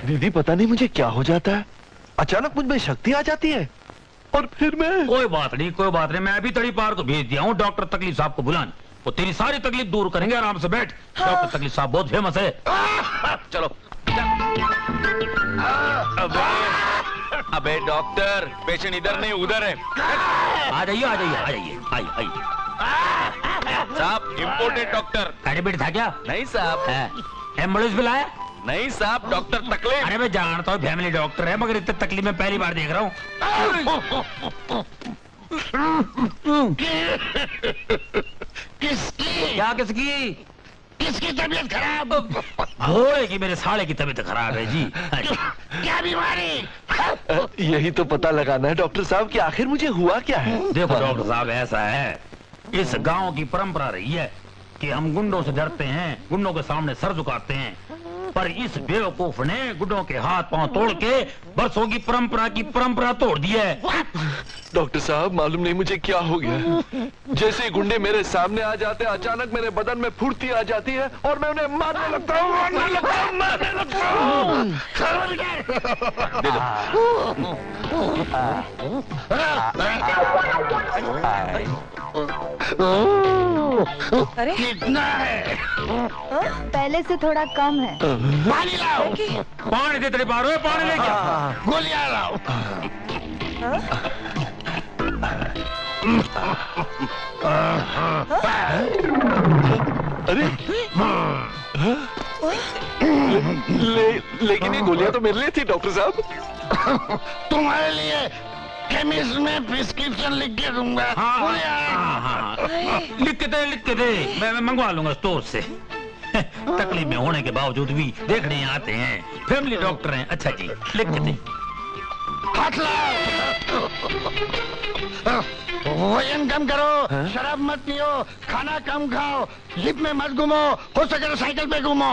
Speaker 12: दीदी पता नहीं मुझे क्या हो जाता है, अचानक मुझ में शक्ति आ जाती है और फिर मैं।
Speaker 10: कोई बात नहीं, कोई बात नहीं, मैं अभी तड़ी पार को भेज दिया हूँ डॉक्टर तकलीफ साहब को बुलाने। वो तेरी सारी तकलीफ दूर करेंगे, आराम से बैठ। हाँ। डॉक्टर तकलीफ साहब बहुत फेमस है।
Speaker 9: चलो। अबे डॉक्टर, पेशेंट इधर नहीं उधर है।
Speaker 10: आ जाइए आ जाइए आ जाइए, आइए।
Speaker 9: साहब इम्पोर्टेड डॉक्टर।
Speaker 10: एडमिट था क्या?
Speaker 9: नहीं साहब।
Speaker 10: एम्बुलेंस बुलाया?
Speaker 9: नहीं साहब, डॉक्टर तकलीफ।
Speaker 10: अरे मैं जानता हूँ फैमिली डॉक्टर है, मगर इतने तकलीफ में पहली बार देख रहा हूँ।
Speaker 7: किसकी?
Speaker 10: क्या किसकी?
Speaker 7: किसकी तबीयत खराब?
Speaker 10: घोड़े की, मेरे साले की तबीयत खराब है जी।
Speaker 7: क्या बीमारी?
Speaker 12: यही तो पता लगाना है डॉक्टर साहब कि आखिर मुझे हुआ क्या है।
Speaker 10: देखो डॉक्टर साहब, ऐसा है, इस गांव की परंपरा रही है कि हम गुंडों से डरते हैं, गुंडों के सामने सर झुकाते हैं, पर इस बेवकूफ ने गुंडों के हाथ पांव तोड़ के बरसों की परंपरा तोड़ दी है।
Speaker 12: डॉक्टर साहब मालूम नहीं मुझे क्या हो गया, जैसे ही गुंडे मेरे सामने आ जाते हैं अचानक मेरे बदन में फुर्ती आ जाती है और मैं उन्हें मारने लगता हूँ।
Speaker 8: अरे
Speaker 7: कितना है?
Speaker 8: पहले से थोड़ा कम है।
Speaker 7: पानी लाओ।
Speaker 10: पानी दे तेरे पारो, पानी लेके आ।
Speaker 7: गोलियां लाओ।
Speaker 12: अरे लेकिन ये गोलियां तो मेरे लिए थी डॉक्टर साहब।
Speaker 7: तुम्हारे लिए केमिस्ट में प्रिस्क्रिप्शन लिख के दूंगा।
Speaker 10: लिख के दे, मैं मंगवा लूंगा स्टोर से। तकलीफ में होने के बावजूद भी देखने आते हैं, फैमिली डॉक्टर हैं। अच्छा जी, लिख के दे।
Speaker 7: हाथ लाओ। वजन कम करो, शराब मत पियो, खाना कम खाओ, जिप में मत घूमो, हो सके तो साइकिल पे घूमो।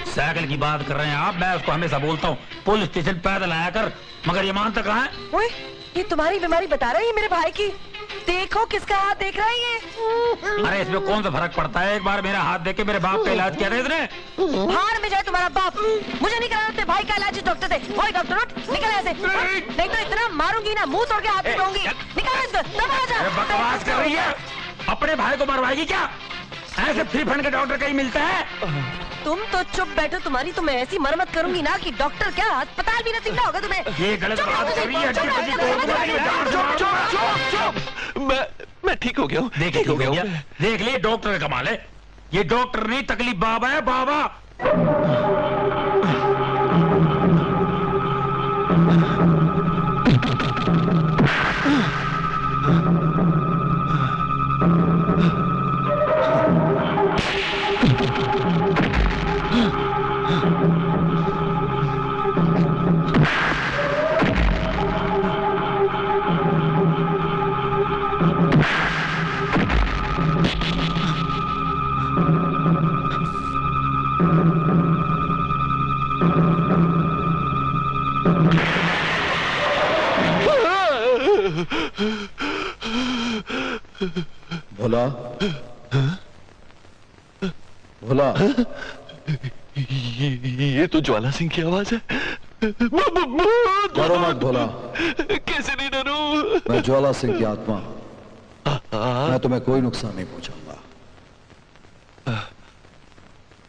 Speaker 10: साइकिल की बात कर रहे हैं आप? मैं उसको हमेशा बोलता हूँ पुलिस स्टेशन पैदल आया कर, मगर ये मानता कहाँ है?
Speaker 11: ओए, ये तुम्हारी बीमारी बता रही है मेरे भाई की। देखो किसका हाथ देख रहा है ये।
Speaker 10: अरे इसमें कौन सा फर्क पड़ता है? एक बार मेरा हाथ देख के मेरे बाप का इलाज किया था इसने।
Speaker 11: बाहर में जाए तुम्हारा बाप, मुझे नहीं कराना अपने भाई का इलाज डॉक्टर से। ओए डॉक्टर उठ, निकल ऐसे, नहीं तो इतना मारूंगी ना मुंह तोड़ के हाथ दूंगी। निकल इसको, दबा जा।
Speaker 10: बकवास कर रही है, अपने भाई को मरवाएगी क्या? ऐसे फ्री फंड का डॉक्टर कहीं मिलता है?
Speaker 11: तुम तो चुप बैठो, तुम्हारी तो मैं ऐसी मरम्मत करूंगी ना कि डॉक्टर क्या अस्पताल भी नसीब ना होगा तुम्हें।
Speaker 10: ये गलत बात कर रही है।
Speaker 12: मैं ठीक हो गया हूँ।
Speaker 10: देख लिए डॉक्टर का कमाल है। ये डॉक्टर नहीं, तकलीफ बाबा है, बाबा।
Speaker 6: भोला, भोला,
Speaker 12: ये तो ज्वाला सिंह की आवाज है।
Speaker 6: डरो मत भोला।
Speaker 12: कैसे नहीं डरूं?
Speaker 6: मैं ज्वाला सिंह की आत्मा, मैं तुम्हें कोई नुकसान नहीं पहुंचाऊंगा।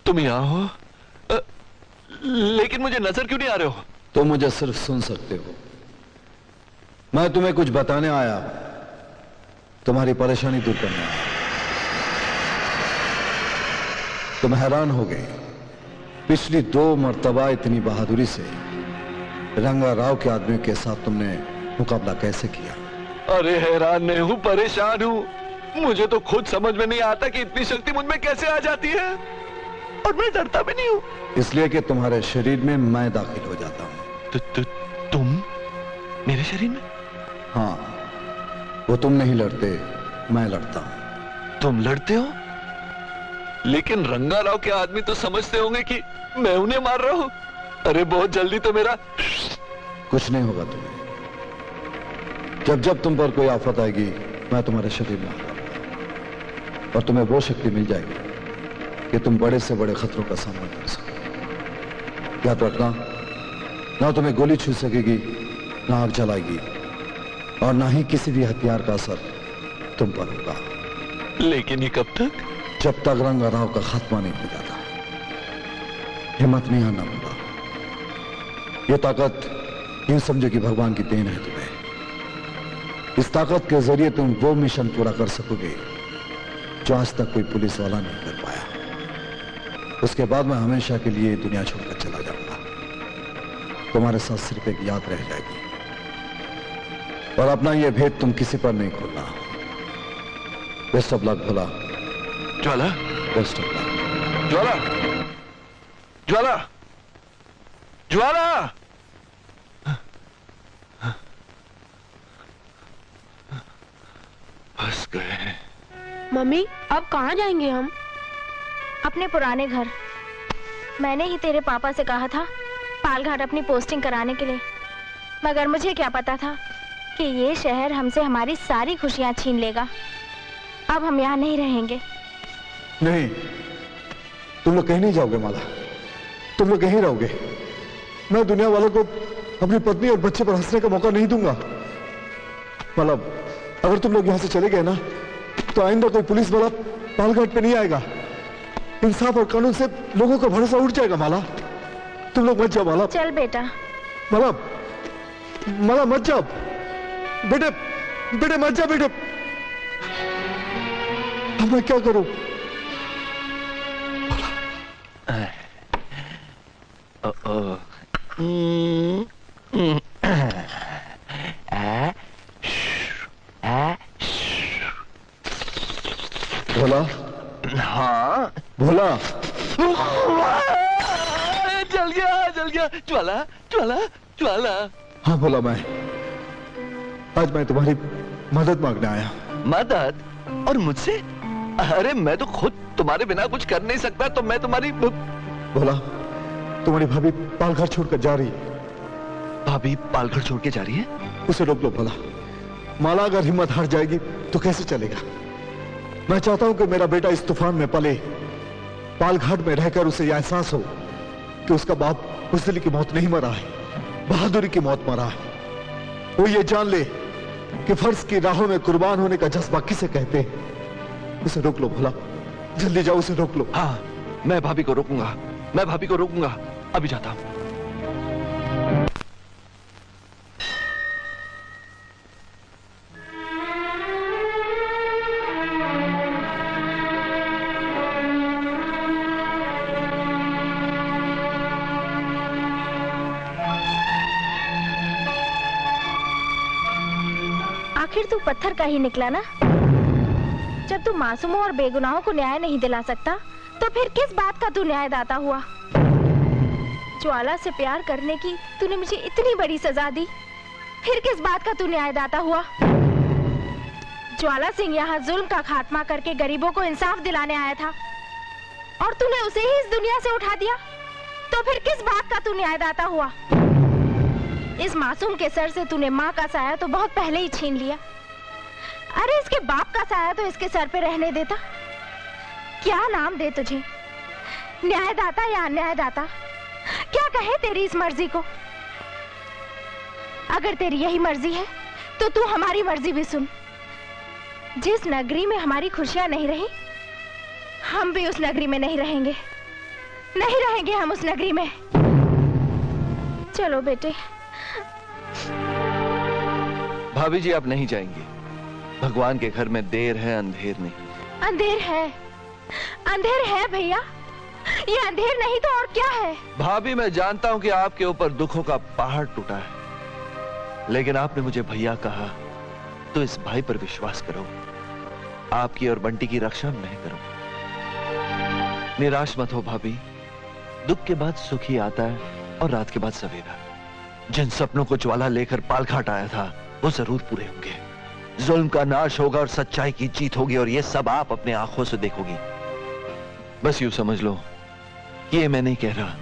Speaker 12: तुम यहाँ हो, लेकिन मुझे नजर क्यों नहीं आ रहे हो?
Speaker 6: तुम मुझे सिर्फ सुन सकते हो, मैं तुम्हें कुछ बताने आया, तुम्हारी परेशानी दूर करने आया। तुम हैरान हो गए, पिछली 2 मर्तबा इतनी बहादुरी से रंगा राव के आदमी के साथ तुमने मुकाबला कैसे किया?
Speaker 12: अरे हैरान नहीं हूं, परेशान हूं। मुझे तो खुद समझ में नहीं आता कि इतनी शक्ति मुझ में कैसे आ जाती है, और मैं डरता भी नहीं हूं।
Speaker 6: इसलिए कि तुम्हारे शरीर में मैं दाखिल हो जाता हूं।
Speaker 12: तुम मेरे शरीर में?
Speaker 6: हाँ, वो तुम नहीं लड़ते, मैं लड़ता हूं।
Speaker 12: तुम लड़ते हो? लेकिन रंगा राव के आदमी तो समझते होंगे कि मैं उन्हें मार रहा हूं। अरे बहुत जल्दी तो मेरा
Speaker 6: कुछ नहीं होगा तुम्हें। जब जब तुम पर कोई आफत आएगी, मैं तुम्हारे शरीर में आऊंगा और तुम्हें वो शक्ति मिल जाएगी कि तुम बड़े से बड़े खतरों का सामना कर सको। याद रखना, ना तुम्हें गोली छू सकेगी, ना आग जलाएगी, और ना ही किसी भी हथियार का असर तुम पर होगा।
Speaker 9: लेकिन ये कब तक?
Speaker 6: जब तक रंगा राव का खात्मा नहीं हो जाता। हिम्मत नहीं हारना होगा। ये ताकत यूं समझो कि भगवान की देन है तुम्हें। इस ताकत के जरिए तुम वो मिशन पूरा कर सकोगे जो आज तक कोई पुलिस वाला नहीं कर पाया। उसके बाद मैं हमेशा के लिए दुनिया छोड़कर चला जाऊंगा। तुम्हारे साथ सिर्फ एक याद रह जाएगी, और अपना यह भेद तुम किसी पर नहीं खोलना। Best of luck Bhola.
Speaker 9: Jwala,
Speaker 6: best of luck.
Speaker 9: Jwala, Jwala, Jwala. फंस गए।
Speaker 8: मम्मी, अब कहाँ जाएंगे हम? अपने पुराने घर। मैंने ही तेरे पापा से कहा था पालघाट अपनी पोस्टिंग कराने के लिए, मगर मुझे क्या पता था कि ये शहर हमसे हमारी सारी खुशियां छीन लेगा। अब हम यहाँ नहीं रहेंगे।
Speaker 6: नहीं, तुम लोग कहीं नहीं जाओगे माला। तुम लोग यहीं रहोगे। मैं दुनिया वालों को अपनी पत्नी और बच्चे पर हंसने का मौका नहीं दूंगा। माला, अगर तुम लोग यहां से चले गए ना, तो आइंदा कोई पुलिस वाला पालघाट पे नहीं आएगा। इंसाफ और कानून से लोगों का भरोसा उठ जाएगा। माला, तुम लोग मत जाओ। माला,
Speaker 8: चल बेटा।
Speaker 6: माला, माला मत जाओ बेटे। बेटे मत जाओ बेटे। अब मैं क्या करूं? भोला।
Speaker 9: हाँ
Speaker 6: भोला।
Speaker 9: जल गया, जल गया। ज्वाला, ज्वाला, ज्वाला।
Speaker 6: हाँ भोला, आज मैं तुम्हारी मदद मांगने आया।
Speaker 12: मदद? और मुझसे? अरे मैं तो खुद तुम्हारे बिना कुछ कर नहीं सकता, तो मैं तुम्हारी...
Speaker 6: भोला, तुम्हारी भाभी पालघर छोड़कर जा रही है।
Speaker 12: भाभी पालघर छोड़ के जा रही है?
Speaker 6: उसे रोक लो भोला। माला अगर हिम्मत हार जाएगी तो कैसे चलेगा? मैं चाहता हूं कि मेरा बेटा इस तूफान में पले, पालघाट में रहकर उसे यह एहसास हो कि उसका बाप बुज़दिली की मौत नहीं मरा है, बहादुरी की मौत मरा है। वो ये जान ले कि फर्ज की राहों में कुर्बान होने का जज्बा किसे कहते हैं। उसे रोक लो भोला, जल्दी जाओ, उसे रोक लो।
Speaker 12: हाँ, मैं भाभी को रोकूंगा, मैं भाभी को रोकूंगा। अभी जाता हूं।
Speaker 8: आखिर तू पत्थर का ही निकला ना। जब तू मासूमों और बेगुनाहों को न्याय नहीं दिला सकता, तो फिर किस बात का तू न्यायदाता हुआ? ज्वाला से प्यार करने की तूने मुझे इतनी बड़ी सजा दी, फिर किस बात का तू न्यायदाता हुआ? ज्वाला सिंह यहाँ जुल्म का खात्मा करके गरीबों को इंसाफ दिलाने आया था, और तूने उसे ही इस दुनिया से उठा दिया, तो फिर किस बात का तू न्यायदाता हुआ? इस मासूम के सर से तूने माँ का साया तो बहुत पहले ही छीन लिया। अरे इसके बाप का साया तो इसके सर पे रहने देता। क्या नाम दे तुझे, न्यायदाता या अन्यायदाता? क्या कहे तेरी इस मर्जी को? अगर तेरी यही मर्जी है तो तू हमारी मर्जी भी सुन। जिस नगरी में हमारी खुशियां नहीं रही, हम भी उस नगरी में नहीं रहेंगे। नहीं रहेंगे हम उस नगरी में। चलो बेटे।
Speaker 12: भाभी जी, आप नहीं जाएंगे। भगवान के घर में देर है, अंधेर नहीं।
Speaker 8: अंधेर है, अंधेर है भैया। ये अंधेर नहीं तो और क्या है?
Speaker 12: भाभी, मैं जानता हूं कि आपके ऊपर दुखों का पहाड़ टूटा है, लेकिन आपने मुझे भैया कहा, तो इस भाई पर विश्वास करो। आपकी और बंटी की रक्षा मैं करूं। निराश मत हो भाभी। दुख के बाद सुख ही आता है, और रात के बाद सवेरा। जिन सपनों को ज्वाला लेकर पालघाट आया था, वो जरूर पूरे होंगे। जुल्म का नाश होगा और सच्चाई की जीत होगी, और ये सब आप अपने आंखों से देखोगी। बस यूं समझ लो कि ये मैं नहीं कह रहा,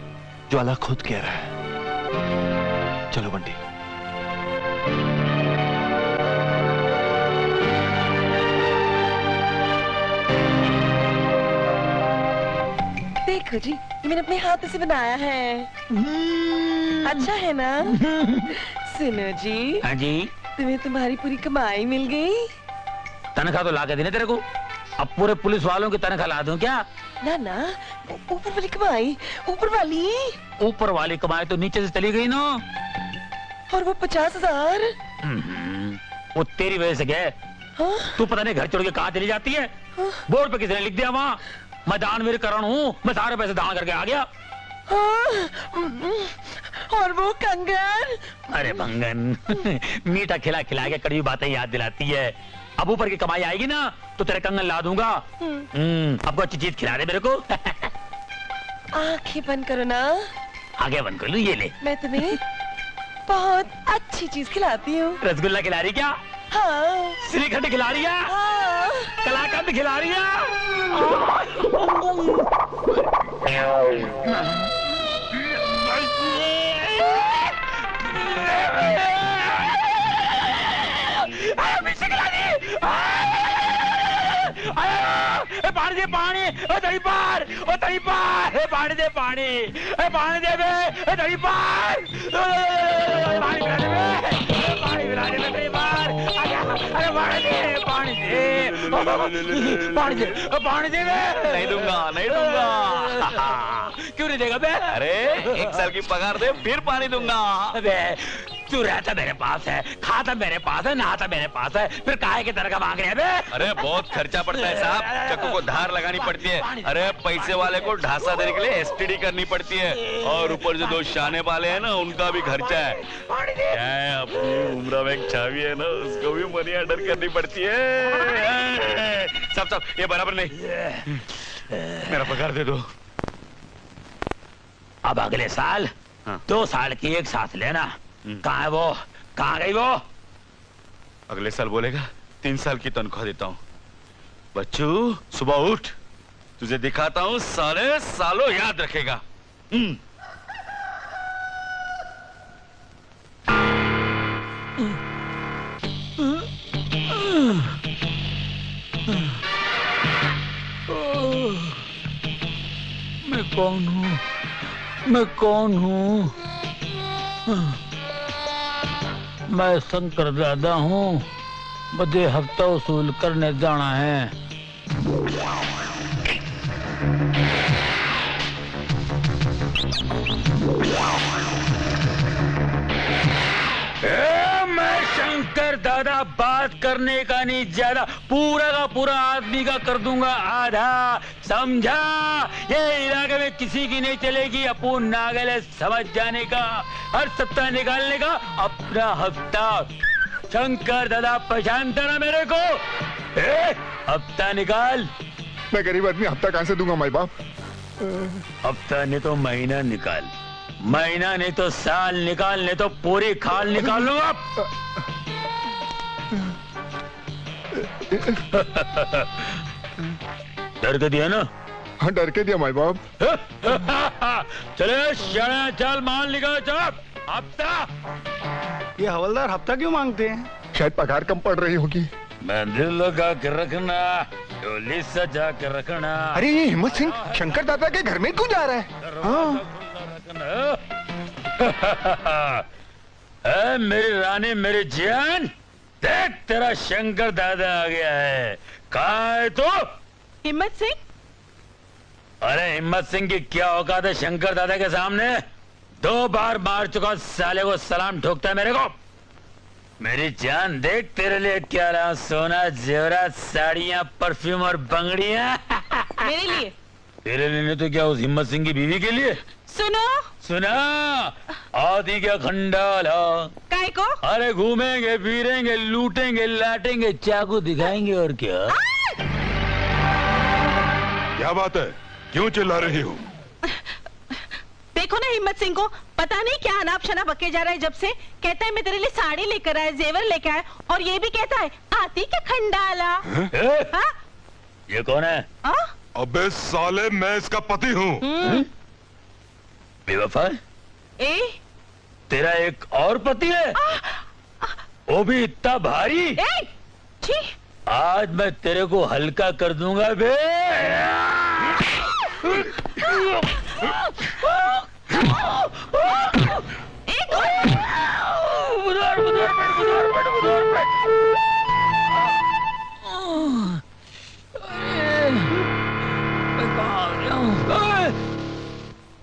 Speaker 12: ज्वाला खुद कह रहा है। चलो बंटी।
Speaker 11: देखो जी, ये मैंने अपने हाथ से बनाया है। अच्छा है ना? सुनो जी।
Speaker 10: हाँ जी।
Speaker 11: तुम्हें तुम्हारी पूरी कमाई मिल गई?
Speaker 10: तनख्वाह तो ला के देने तेरे को। अब पूरे पुलिस वालों की तनख्वाह ला दूं क्या?
Speaker 11: ना ना, ऊपर वाली कमाई। ऊपर वाली?
Speaker 10: ऊपर वाली कमाई तो नीचे से चली गई ना।
Speaker 11: और वो 50,000?
Speaker 10: वो तेरी वजह से गए।
Speaker 11: हाँ?
Speaker 10: तू पता नहीं घर छोड़ के कहाँ चली जाती है। हाँ? बोर्ड पे किसी ने लिख दिया वहाँ, मैं दानवीर करण हूँ, मैं सारे पैसे दान करके आ गया।
Speaker 11: हाँ? और वो कंगन?
Speaker 10: अरे भंगन मीठा खिला खिला के कड़वी बातें याद दिलाती है। अब ऊपर की कमाई आएगी ना तो तेरे कंगन ला दूंगा। अब को अच्छी चीज खिला दे मेरे को।
Speaker 11: आंखें बंद करो ना।
Speaker 10: आगे बंद कर लूं, ये ले।
Speaker 11: मैं तुम्हें बहुत अच्छी चीज खिलाती हूँ।
Speaker 10: रसगुल्ला खिला रही क्या?
Speaker 11: हाँ।
Speaker 10: श्रीखंड खिला रही है?
Speaker 11: हाँ।
Speaker 10: कलाकंद खिला रही है? पानी दे पानी, दही पार, दही पार, पानी दे पानी, पानी दे बे, दही पार, पानी पिला दे, पानी पिला दे, दही पार, अरे पानी दे, पानी दे, पानी दे, पानी दे बे।
Speaker 9: नहीं दूंगा, नहीं दूंगा।
Speaker 10: क्यों नहीं देगा बे?
Speaker 9: अरे 1 साल की पगार दे फिर पानी दूंगा।
Speaker 10: अबे तू रहता मेरे पास है, खाता मेरे पास है, नहाता मेरे पास है, फिर काहे की तरह का मांग रहे हैं बे?
Speaker 9: अरे बहुत खर्चा पड़ता है साहब, चक्कू को धार लगानी पड़ती है। अरे पैसे वाले को ढांसा देने के लिए एसटीडी करनी पड़ती है, और ऊपर से 2 शाने वाले हैं ना, उनका भी खर्चा है। क्या है, अपनी उम्र में एक छावी है ना, उसको भी मनी ऑर्डर करनी पड़ती है। सब ये बराबर नहीं, मेरा पगार दे दो।
Speaker 10: अब अगले साल 2 साल की एक साथ लेना। कहाँ है वो? कहाँ गई वो?
Speaker 9: अगले साल बोलेगा 3 साल की तनख्वाह देता हूँ। बच्चू सुबह उठ, तुझे दिखाता हूँ, सारे सालों याद रखेगा।
Speaker 10: मैं कौन हूँ? मैं कौन हूँ? मैं शंकर दादा हूँ, मुझे हफ्ता वसूल करने जाना है। मैं शंकर दादा बात करने का नहीं, ज्यादा पूरा का पूरा आदमी का कर दूंगा आधा, समझा? ये इलाके में किसी की नहीं चलेगी। अपूर्ण नागल है, समझ जाने का, हर सप्ताह निकालने का अपना हफ्ता। शंकर दादा पहचानता ना मेरे को? हफ्ता निकाल।
Speaker 2: मैं गरीब आदमी, हफ्ता कहां से दूंगा माई बाप?
Speaker 10: हफ्ता नहीं तो महीना निकाल, महीना नहीं तो साल निकाल, नहीं तो पूरी खाल निकाल लूंगा। डर के दिया ना?
Speaker 2: हाँ डर के दिया माई बाप।
Speaker 10: चले चल माल निकाल, चल। हफ्ता।
Speaker 7: ये हवलदार हफ्ता क्यों मांगते हैं?
Speaker 2: शायद पगार कम पड़ रही होगी।
Speaker 10: मंदिर लगा के रखना, डोली सजा के रखना।
Speaker 2: अरे ये हिम्मत सिंह शंकर दादा के घर में क्यों जा रहा है? हाँ।
Speaker 10: मेरी रानी, मेरी जान, देख तेरा शंकर दादा आ गया है। कहाँ है तू?
Speaker 11: हिम्मत सिंह?
Speaker 10: अरे हिम्मत सिंह की क्या औकात है शंकर दादा के सामने? 2 बार मार चुका साले को, सलाम ठोकता है मेरे को। मेरी जान देख तेरे लिए क्या रहा, सोना जेवरात, साड़ियाँ, परफ्यूम और बंगड़ियाँ।
Speaker 11: मेरे लिए?
Speaker 10: तेरे लिए नहीं तो क्या उस हिम्मत सिंह की बीवी के लिए?
Speaker 11: सुनो,
Speaker 10: सुना आदि क्या खंडाला।
Speaker 11: काय को?
Speaker 10: अरे घूमेंगे फिरेंगे, लूटेंगे लाटेंगे, चाकू दिखाएंगे, और क्या?
Speaker 3: क्या बात है, क्यों चिल्ला रही हो?
Speaker 11: देखो ना हिम्मत सिंह को, पता नहीं क्या अनाप शनाप बके जा रहा है। जब से कहता है मैं तेरे लिए साड़ी लेकर आया, जेवर लेकर आया, और ये भी कहता है आती क्या खंडाला। हाँ?
Speaker 10: ये कौन है?
Speaker 3: अबे साले, मैं इसका पति हूँ।
Speaker 10: बेवफा? तेरा एक और पति है? वो भी इतना भारी? आज मैं तेरे को हल्का कर दूंगा बे।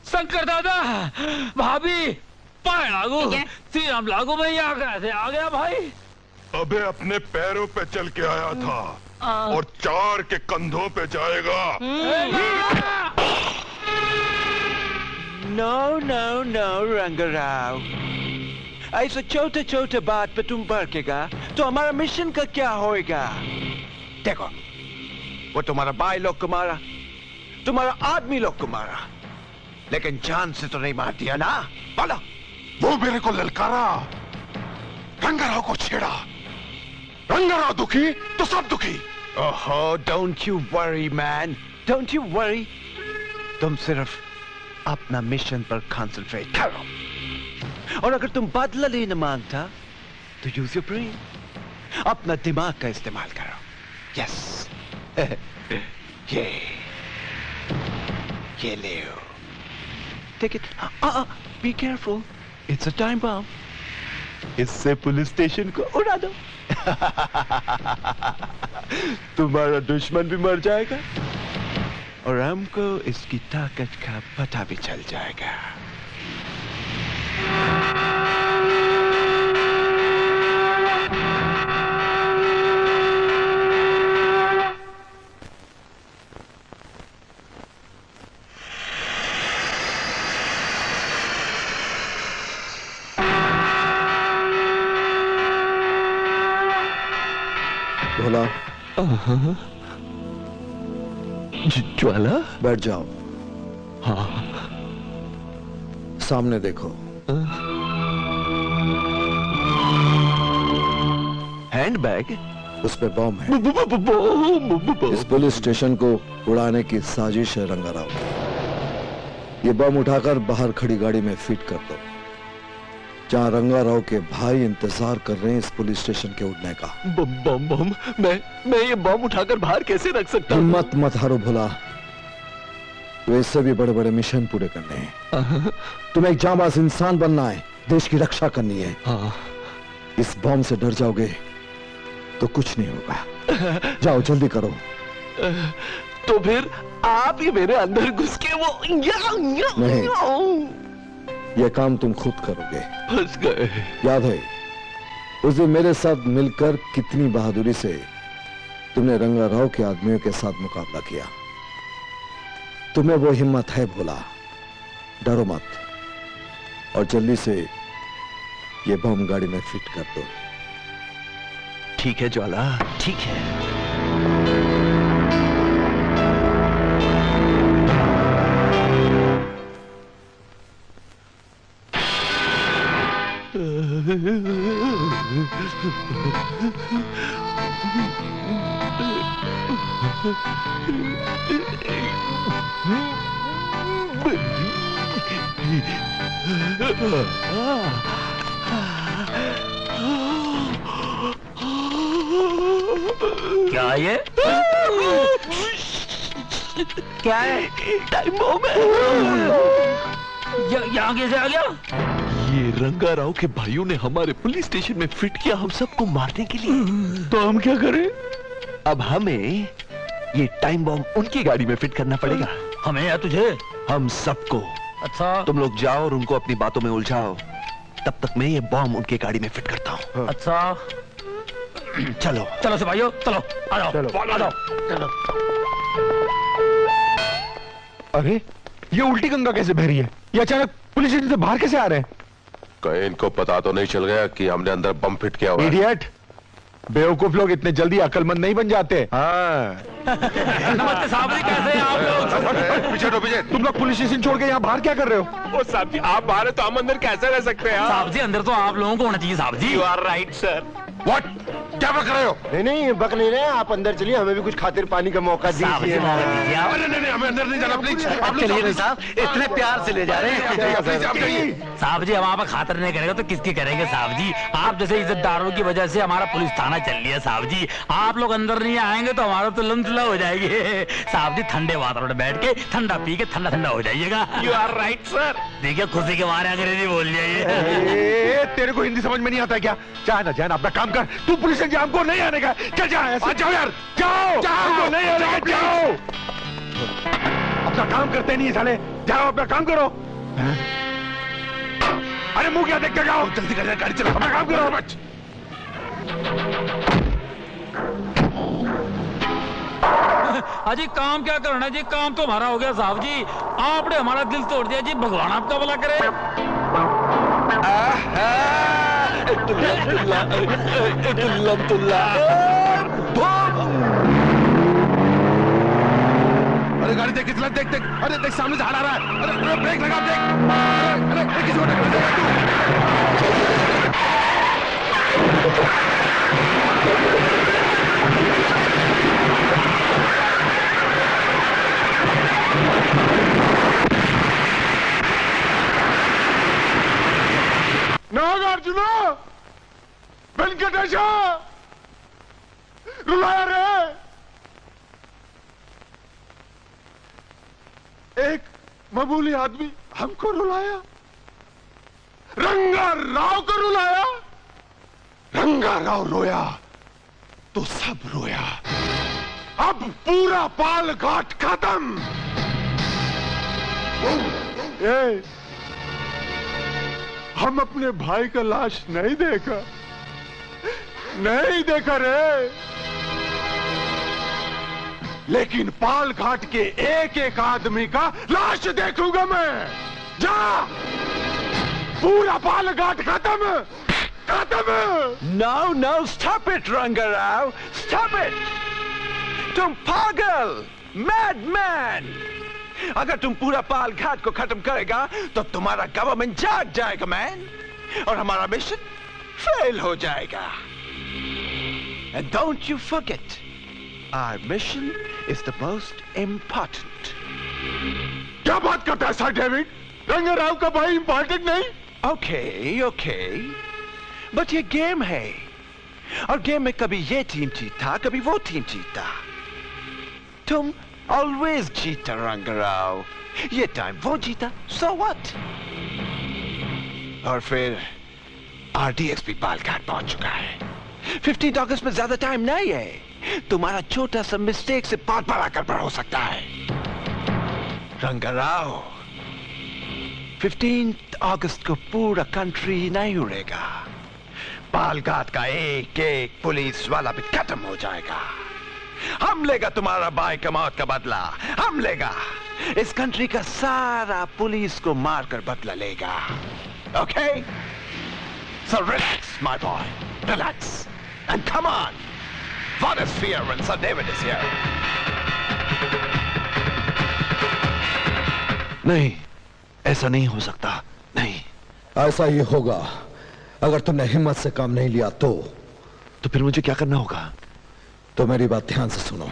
Speaker 10: शंकर दादा, भाभी, पाए लागू, श्री राम लागू, मैं यहाँ कैसे आ गया भाई?
Speaker 3: अबे अपने पैरों पे चल के आया था और 4 के कंधों पे जाएगा।
Speaker 15: नो नो नो रंगराव, ऐसा छोटे छोटे बात पे तुम भड़केगा तो हमारा मिशन का क्या होएगा? देखो, वो तुम्हारा भाई लोग को मारा, तुम्हारा आदमी लोग को मारा, लेकिन जान से तो नहीं मार दिया ना? बोलो।
Speaker 3: वो मेरे को ललकारा, रंगाराव को छेड़ा, रंगाराव दुखी तो सब दुखी।
Speaker 15: ओहो, don't you worry man, don't you worry. तुम सिर्फ अपना मिशन पर कंसंट्रेट करो, और अगर तुम बदला लेना मांगता तो यूज योर ब्रेन, अपना दिमाग का इस्तेमाल करो। यस, ये ले, take it. Be careful, it's a time bomb. इससे पुलिस स्टेशन को उड़ा दो। तुम्हारा दुश्मन भी मर जाएगा और हमको इसकी ताकत का पता भी चल जाएगा।
Speaker 6: भोला,
Speaker 12: ज्वाला,
Speaker 6: बैठ जाओ।
Speaker 12: हाँ।
Speaker 6: सामने देखो।
Speaker 12: हैंडबैग,
Speaker 6: उस पे बम है। इस पुलिस स्टेशन को उड़ाने की साजिश है रंगाराव की। ये बम उठाकर बाहर खड़ी गाड़ी में फिट कर दो, जहां रंगाराव के भाई इंतजार कर रहे हैं इस पुलिस स्टेशन के उड़ने का।
Speaker 12: बम बम, मैं ये बम उठाकर बाहर कैसे रख सकता हूँ?
Speaker 6: हिम्मत मत हारो भोला, वैसे भी बड़े बड़े मिशन पूरे करने हैं। तुम्हें एक जांबाज इंसान बनना है, देश की रक्षा करनी है। इस बम से डर जाओगे तो कुछ नहीं होगा। जाओ जल्दी करो।
Speaker 12: तो फिर आप ही मेरे अंदर घुस के वो
Speaker 6: नहीं, यह काम तुम खुद करोगे।
Speaker 12: फंस गए।
Speaker 6: याद है उस दिन मेरे साथ मिलकर कितनी बहादुरी से तुमने रंगाराव के आदमियों के साथ मुकाबला किया। तुम्हें वो हिम्मत है भोला, डरो मत, और जल्दी से ये बम गाड़ी में फिट कर दो।
Speaker 12: ठीक है ज्वाला, ठीक है।
Speaker 10: क्या ये? क्या है?
Speaker 12: टाइम बम है।
Speaker 10: यहाँ कैसे आ गया?
Speaker 12: ये रंगाराव के भाइयों ने हमारे पुलिस स्टेशन में फिट किया हम सबको मारने के लिए। तो हम क्या करें? अब हमें ये टाइम बम उनकी गाड़ी में फिट करना पड़ेगा।
Speaker 10: हमें या तुझे?
Speaker 12: हम सबको।
Speaker 10: अच्छा,
Speaker 12: तुम लोग जाओ और उनको अपनी बातों में उलझाओ, तब तक मैं ये बम उनके गाड़ी में फिट करता हूँ।
Speaker 10: अच्छा,
Speaker 12: चलो
Speaker 10: चलो सिपाहियों, चलो आ जाओ, आ जाओ, चलो।
Speaker 2: अरे ये उल्टी गंगा कैसे बह रही है? ये अचानक पुलिस स्टेशन से बाहर कैसे आ रहे हैं?
Speaker 3: कहीं इनको पता तो नहीं चल गया कि हमने अंदर बम फिट किया हुआ है?
Speaker 2: इडियट, बेवकूफ लोग इतने जल्दी अकलमंद नहीं बन जाते। हाँ।
Speaker 10: नमस्ते साहब जी, कैसे हैं आप लोग?
Speaker 3: पीछे तो पीछे।
Speaker 2: तुम लोग पुलिस स्टेशन छोड़ के यहाँ बाहर क्या कर रहे हो?
Speaker 14: वो साहब जी, आप बाहर है तो हम अंदर कैसे रह सकते हैं?
Speaker 10: साहब जी, अंदर तो आप लोगों को होना चाहिए साहब जी।
Speaker 14: You are right sir.
Speaker 3: What? क्या बक रहे हो?
Speaker 13: नहीं नहीं बक नहीं रहे, आप अंदर चलिए, हमें भी कुछ खातिर पानी का मौका दीजिए।
Speaker 3: अरे नहीं, हमें अंदर नहीं जाना प्लीज। आप
Speaker 10: चलिए साहब, इतने प्यार से ले जा रहे
Speaker 3: हैं।
Speaker 10: साहब जी, हम आप खातर नहीं करेंगे तो किसकी करेंगे साहब जी? आप जैसे इज्जतदारों की वजह से हमारा पुलिस थाना चल लिया साहब जी। आप लोग अंदर नहीं आएंगे तो हमारा तो लमसला हो जाएगी साहब जी। ठंडे वातावरण में बैठ के ठंडा पी के ठंडा ठंडा हो जाइएगा।
Speaker 14: You are right sir.
Speaker 10: देखिए खुशी के मारे अंग्रेजी बोल जाइए।
Speaker 3: तेरे को हिंदी समझ में नहीं आता क्या? जाना अपना काम कर। तू पुलिस एग्जाम को नहीं आने का। चल जा, जाओ यार, जाओ, नहीं आने का, जाओ। अपना काम करते नहीं साले, जाओ अपना काम करो। अरे मुंह क्या देखते जाओ, जल्दी कर, गाड़ी चलो, अपना काम करो। बच
Speaker 10: अजी काम क्या करना जी, काम तो हमारा हो गया साहब जी। आपने हमारा दिल तोड़ दिया जी, भगवान आपका भला करे।
Speaker 3: अरे गाड़ी देख, कितना देख, अरे देख सामने से आ रहा है। अरे ब्रेक लगा, देख। अरे किसी को टक्कर देगा
Speaker 4: नागार्जुन, वेंकटेश, रुलाया रे। एक मामूली आदमी हमको रुलाया, रंगा राव को रुलाया। रंगा राव रोया तो सब रोया। अब पूरा पाल घाट खत्म। हम अपने भाई का लाश नहीं देखा रे, लेकिन पाल घाट के एक एक आदमी का लाश देखूंगा मैं। जा, पूरा पाल घाट खत्म।
Speaker 15: No, stop it, Rangarao, stop it. तुम पागल, madman. अगर तुम पूरा पाल घाट को खत्म करेगा तो तुम्हारा गवर्नमेंट जाग जाएगा मैन, और हमारा मिशन फेल हो जाएगा। And don't you forget, our mission is the most important.
Speaker 4: क्या बात करता है सर डेविड? रंगाराव का भाई इंपॉर्टेंट नहीं?
Speaker 15: Okay, बट ये गेम है, और गेम में कभी ये टीम जीता, कभी वो टीम जीता। तुम ऑलवेज जीता रंगाराव। ये टाइम वो जीता, so what? और फिर RDXP पालघाट पहुंच चुका है। 15 अगस्त में ज्यादा टाइम नहीं है। तुम्हारा छोटा सा मिस्टेक से बहुत बड़ा गड़बड़ हो सकता है रंगाराव। 15 अगस्त को पूरा कंट्री नहीं उड़ेगा। पालघाट का एक एक पुलिस वाला भी खत्म हो जाएगा। हम लेगा तुम्हारा भाई का मौत का बदला, हम लेगा। इस कंट्री का सारा पुलिस को मारकर बदला लेगा। Okay? So relax, my boy. Relax. And come on. What is fear when Sir David is here?
Speaker 6: नहीं, ऐसा नहीं हो सकता। नहीं, ऐसा ही होगा अगर तुमने हिम्मत से काम नहीं लिया तो
Speaker 15: फिर मुझे क्या करना होगा?
Speaker 6: तो मेरी बात ध्यान से सुनो।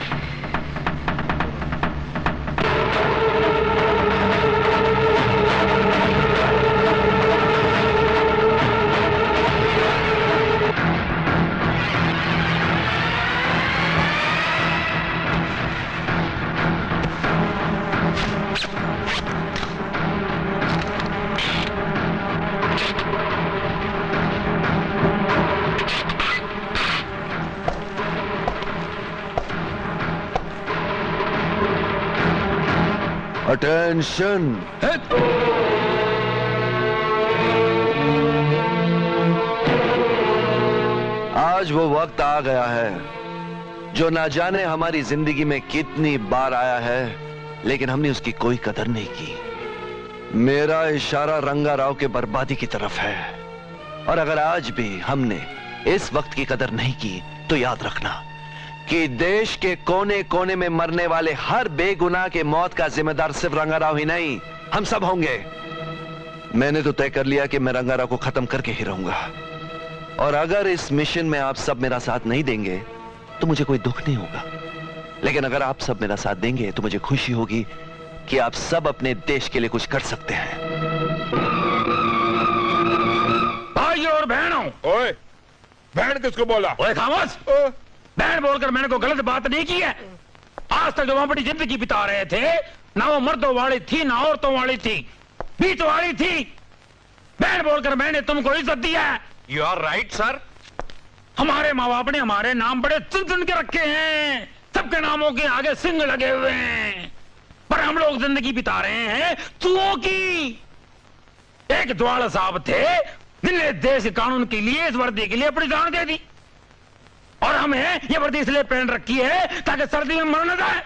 Speaker 15: Attention!
Speaker 12: आज वो वक्त आ गया है जो ना जाने हमारी जिंदगी में कितनी बार आया है, लेकिन हमने उसकी कोई कदर नहीं की। मेरा इशारा रंगाराव के बर्बादी की तरफ है, और अगर आज भी हमने इस वक्त की कदर नहीं की तो याद रखना कि देश के कोने कोने में मरने वाले हर बेगुनाह के मौत का जिम्मेदार सिर्फ रंगाराव ही नहीं, हम सब होंगे। मैंने तो तय कर लिया कि मैं रंगाराव को खत्म करके ही रहूंगा। और अगर इस मिशन में आप सब मेरा साथ नहीं देंगे तो मुझे कोई दुख नहीं होगा, लेकिन अगर आप सब मेरा साथ देंगे तो मुझे खुशी होगी कि आप सब अपने देश के लिए कुछ कर सकते हैं।
Speaker 10: भाइयों और बहनों।
Speaker 3: ओए, बहन किसको बोला?
Speaker 10: ओए खामोश। बहन बोलकर मैंने कोई गलत बात नहीं की है। आज तक जो बड़ी जिंदगी बिता रहे थे, ना वो मर्दों वाली थी ना औरतों वाली थी, बीच वाली थी। बहन बोलकर मैंने तुमको इज्जत दी है।
Speaker 9: You are right sir.
Speaker 10: हमारे माँ बाप ने हमारे नाम बड़े चुन चुन के रखे हैं, सबके नामों के आगे सिंह लगे हुए हैं, पर हम लोग जिंदगी बिता रहे हैं चूहों की। एक द्वाला साहब थे, जिन्हें देश के कानून के लिए, इस वर्दी के लिए अपनी जान दे दी, और हमें ये वर्दी इसलिए पहन रखी है ताकि सर्दी में मर न जाए।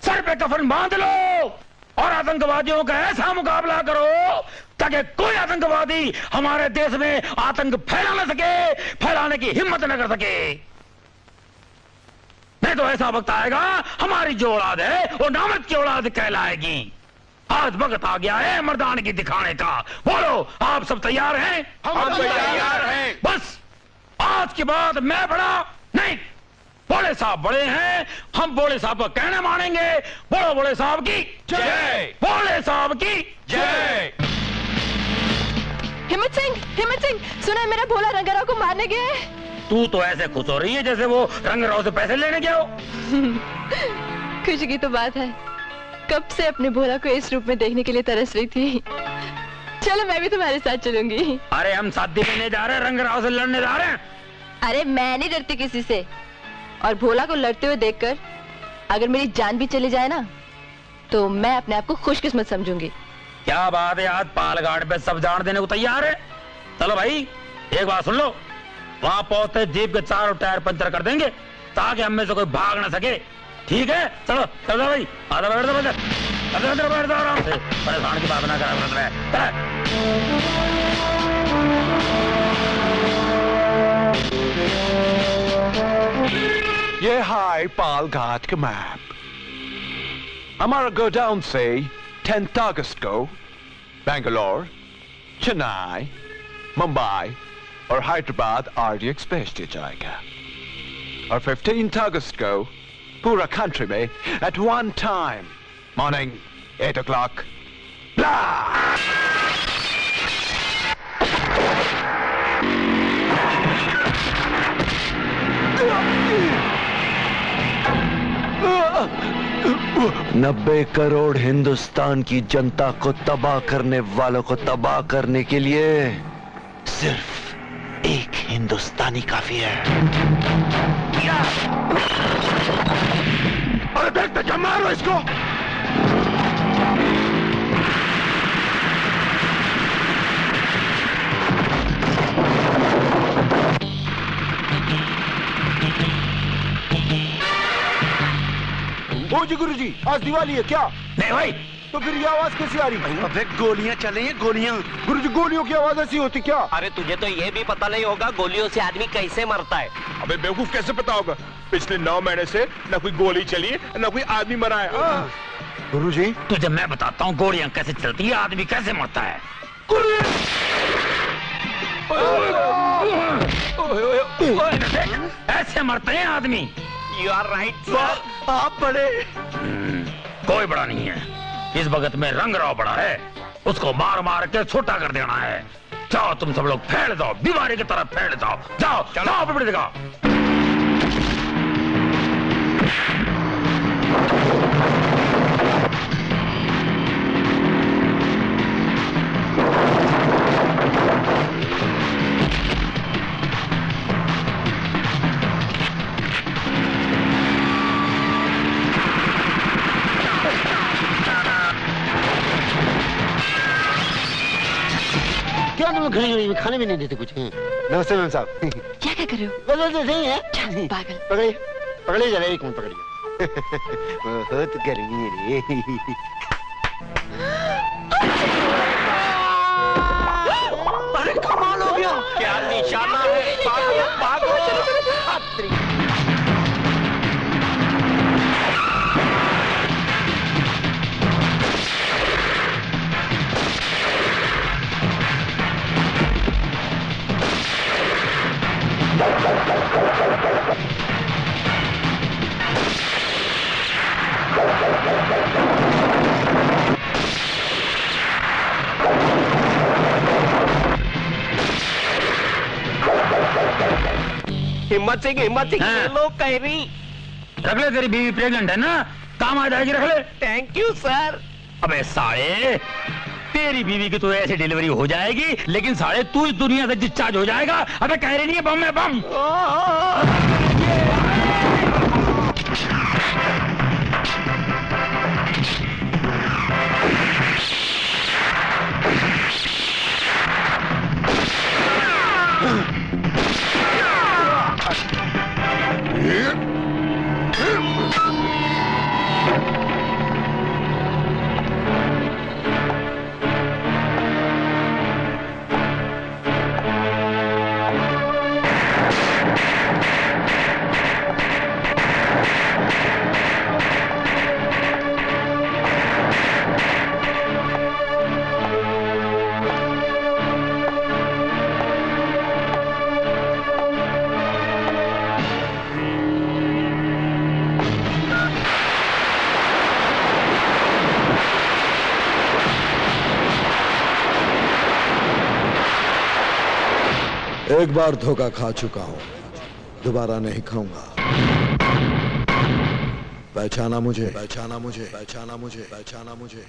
Speaker 10: सर पे कफन बांध लो और आतंकवादियों का ऐसा मुकाबला करो ताकि कोई आतंकवादी हमारे देश में आतंक फैला न सके, फैलाने की हिम्मत न कर सके। नहीं तो ऐसा वक्त आएगा हमारी जो औलाद है वो नामर्द की औलाद कहलाएगी। आज वक्त आ गया है मर्दानगी दिखाने का। बोलो, आप सब तैयार हैं?
Speaker 3: हम तैयार हैं।
Speaker 10: बस आज के बाद मैं बड़ा नहीं, बोले साहब बड़े हैं, हम बोले साहब का कहना मानेंगे। बोलो बोले साहब की
Speaker 9: जय।
Speaker 10: बोले साहब की
Speaker 9: जय।
Speaker 11: हिम्मत सिंह, सुना है मेरा भोला रंगाराव को मारने गया है।
Speaker 10: तू तो ऐसे खुश हो रही है जैसे वो रंगराव से पैसे लेने गया हो।
Speaker 11: खुशी की तो बात है, कब से अपने भोला को इस रूप में देखने के लिए तरस रही थी। चलो मैं भी तुम्हारे साथ चलूंगी।
Speaker 10: अरे हम शादी करने जा रहे हैं, रंगराव से लड़ने जा रहे हैं।
Speaker 11: अरे मैं नहीं डरती किसी से, और भोला को लड़ते हुए देखकर अगर मेरी जान भी चली जाए ना तो मैं अपने आप को खुशकिस्मत समझूंगी।
Speaker 10: क्या बात है, आज पालघाट पे सब जान देने को तैयार है। चलो भाई, एक बात सुन लो, वहां पहुंचते जीप के चारों टायर पंचर कर देंगे ताकि हम में से कोई भाग ना सके। ठीक है, चलो चलो भाई, आधा बैठ दो आराम से, परेशान की बात ना करा।
Speaker 15: ये हाय पालघाट का मैप। हमारा गोडाउन से 10 अगस्त को बेंगलोर, चेन्नई, मुंबई और हैदराबाद आरडी एक्सप्रेस दिया जाएगा, और 15 अगस्त को पूरा कंट्री में at one time morning 8 o'clock
Speaker 12: $90 crore Hindustan की जनता को तबाह करने वालों को तबाह करने के लिए सिर्फ एक हिंदुस्तानी काफी है।
Speaker 3: अरे देखते क्या, मारो इसको।
Speaker 13: गुरुजी, आज दिवाली है क्या?
Speaker 10: नहीं भाई।
Speaker 13: तो फिर ये आवाज कैसी आ रही है?
Speaker 9: अबे गोलियां चले हैं, गोलियां।
Speaker 13: गुरुजी, गोलियों की आवाज ऐसी होती क्या?
Speaker 14: अरे तुझे तो ये भी पता नहीं होगा गोलियों से आदमी कैसे मरता है।
Speaker 3: अबे बेवकूफ, कैसे पता होगा? पिछले 9 महीने से न कोई गोली चली है न कोई आदमी मरा है।
Speaker 13: गुरुजी,
Speaker 10: तुझे मैं बताता हूँ गोलियां कैसे चलती है, आदमी कैसे मरता है। ऐसे मरते हैं आदमी।
Speaker 14: You are right sir.
Speaker 15: आप बड़े।
Speaker 10: कोई बड़ा नहीं है, इस वक्त में रंगराव बड़ा है, उसको मार मार के छोटा कर देना है। जाओ तुम सब लोग, फैल जाओ, बीमारी की तरफ फैल जाओ। जाओ जाओ पिपड़ी दिखाओ।
Speaker 7: क्या तुम खड़ी खाने भी नहीं देते कुछ? नमस्ते मैम साहब।
Speaker 11: क्या क्या कर रहे हो?
Speaker 7: बदल नहीं है
Speaker 11: पागल।
Speaker 7: पकड़िए पकड़िए जरा, एक मिनट पकड़िए। बहुत गर्मी है रे।
Speaker 14: अरे कमाल हो गया, क्या निशाना है। भागो भागो। हिम्मत सिंह
Speaker 10: हाँ।
Speaker 14: ये लो कैरी।
Speaker 10: रख ले, तेरी बीवी प्रेग्नेंट है ना, काम आ जाएगी, रख ले।
Speaker 14: Thank you sir.
Speaker 10: अबे साले, तेरी बीवी की तो ऐसे डिलीवरी हो जाएगी, लेकिन साले तू इस दुनिया से डिस्चार्ज हो जाएगा। अबे कह रही नहीं है बम है बम।
Speaker 6: एक बार धोखा खा चुका हूं, दोबारा नहीं खाऊंगा। पहचाना मुझे, पहचाना मुझे, पहचाना मुझे, पहचाना मुझे,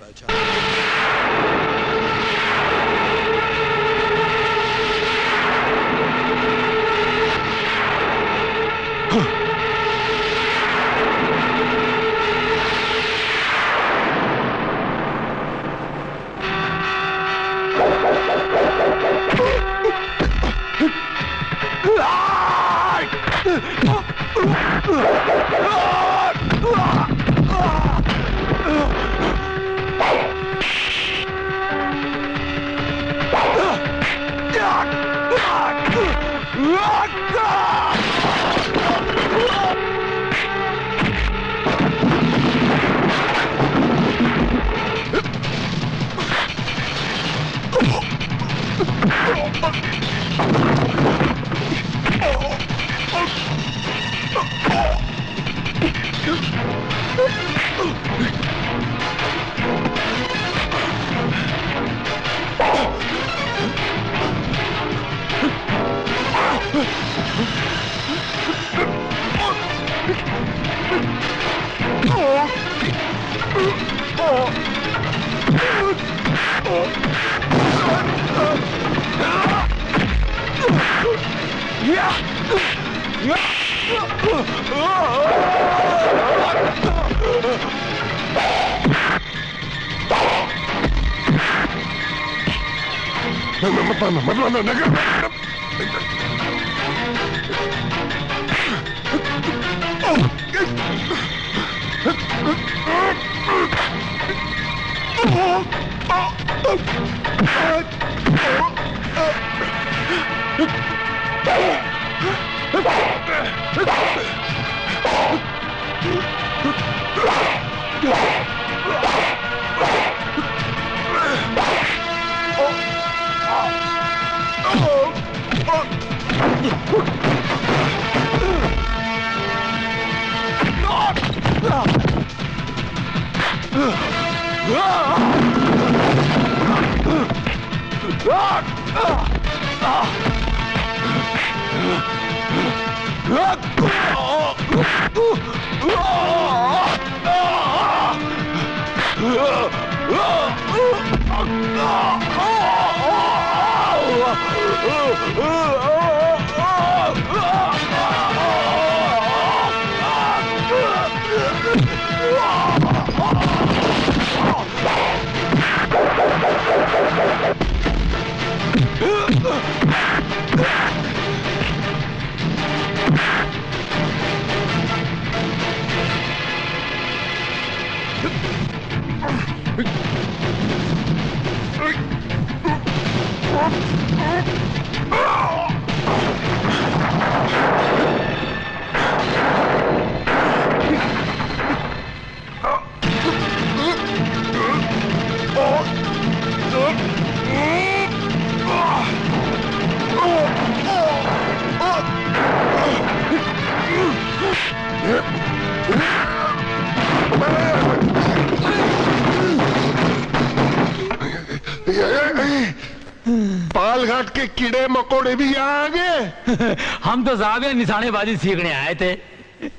Speaker 7: पालघर
Speaker 3: गुजरात के कीड़े मकोड़े भी यहाँ आ गए।
Speaker 10: हम तो साहब यहाँ निशानेबाजी सीखने आए थे।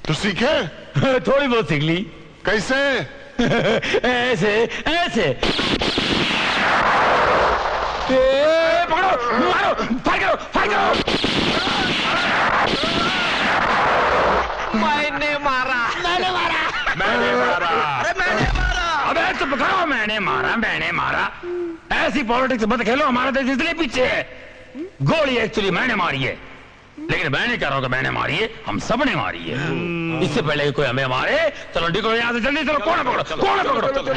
Speaker 3: तो सीखे?
Speaker 10: थोड़ी बहुत सीख ली।
Speaker 3: कैसे?
Speaker 10: ऐसे ऐसे। पकड़ो, मारो, फायर करो, फायर करो।
Speaker 14: मैंने मारा।
Speaker 9: मैंने मारा।
Speaker 10: अरे मैंने मारा। अबे चुप करो, मैंने मारा, मैंने मारा। ऐसी पॉलिटिक्स मत खेलो, हमारा देश इसलिए पीछे है। गोली एक्चुअली मैंने मारी है, लेकिन मैं नहीं कह रहा हूं कि मैंने मारी है, हम सब ने मारी है। इससे पहले कि कोई हमें मारे, चलो निकलो यहाँ से जल्दी, चलो कौन पकड़ो, कौन पकड़ो।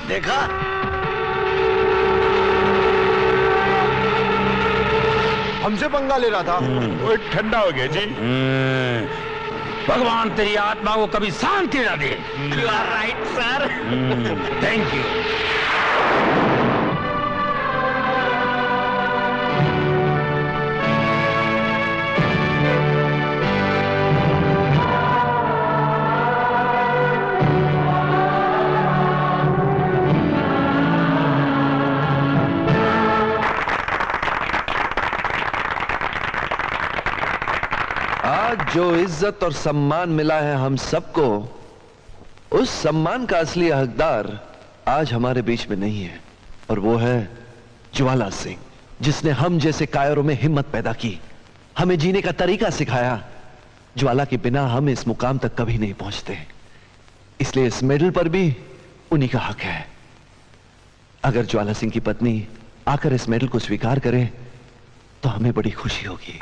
Speaker 7: देखा?
Speaker 13: हमसे पंगा ले रहा था।
Speaker 3: वो ठंडा हो गया जी।
Speaker 10: भगवान तेरी आत्मा को कभी शांति ना दे।
Speaker 14: You are right sir.
Speaker 10: Thank you.
Speaker 12: आज जो इज्जत और सम्मान मिला है हम सबको, उस सम्मान का असली हकदार आज हमारे बीच में नहीं है, और वो है ज्वाला सिंह, जिसने हम जैसे कायरों में हिम्मत पैदा की, हमें जीने का तरीका सिखाया। ज्वाला के बिना हम इस मुकाम तक कभी नहीं पहुंचते, इसलिए इस मेडल पर भी उन्हीं का हक है। अगर ज्वाला सिंह की पत्नी आकर इस मेडल को स्वीकार करे तो हमें बड़ी खुशी होगी।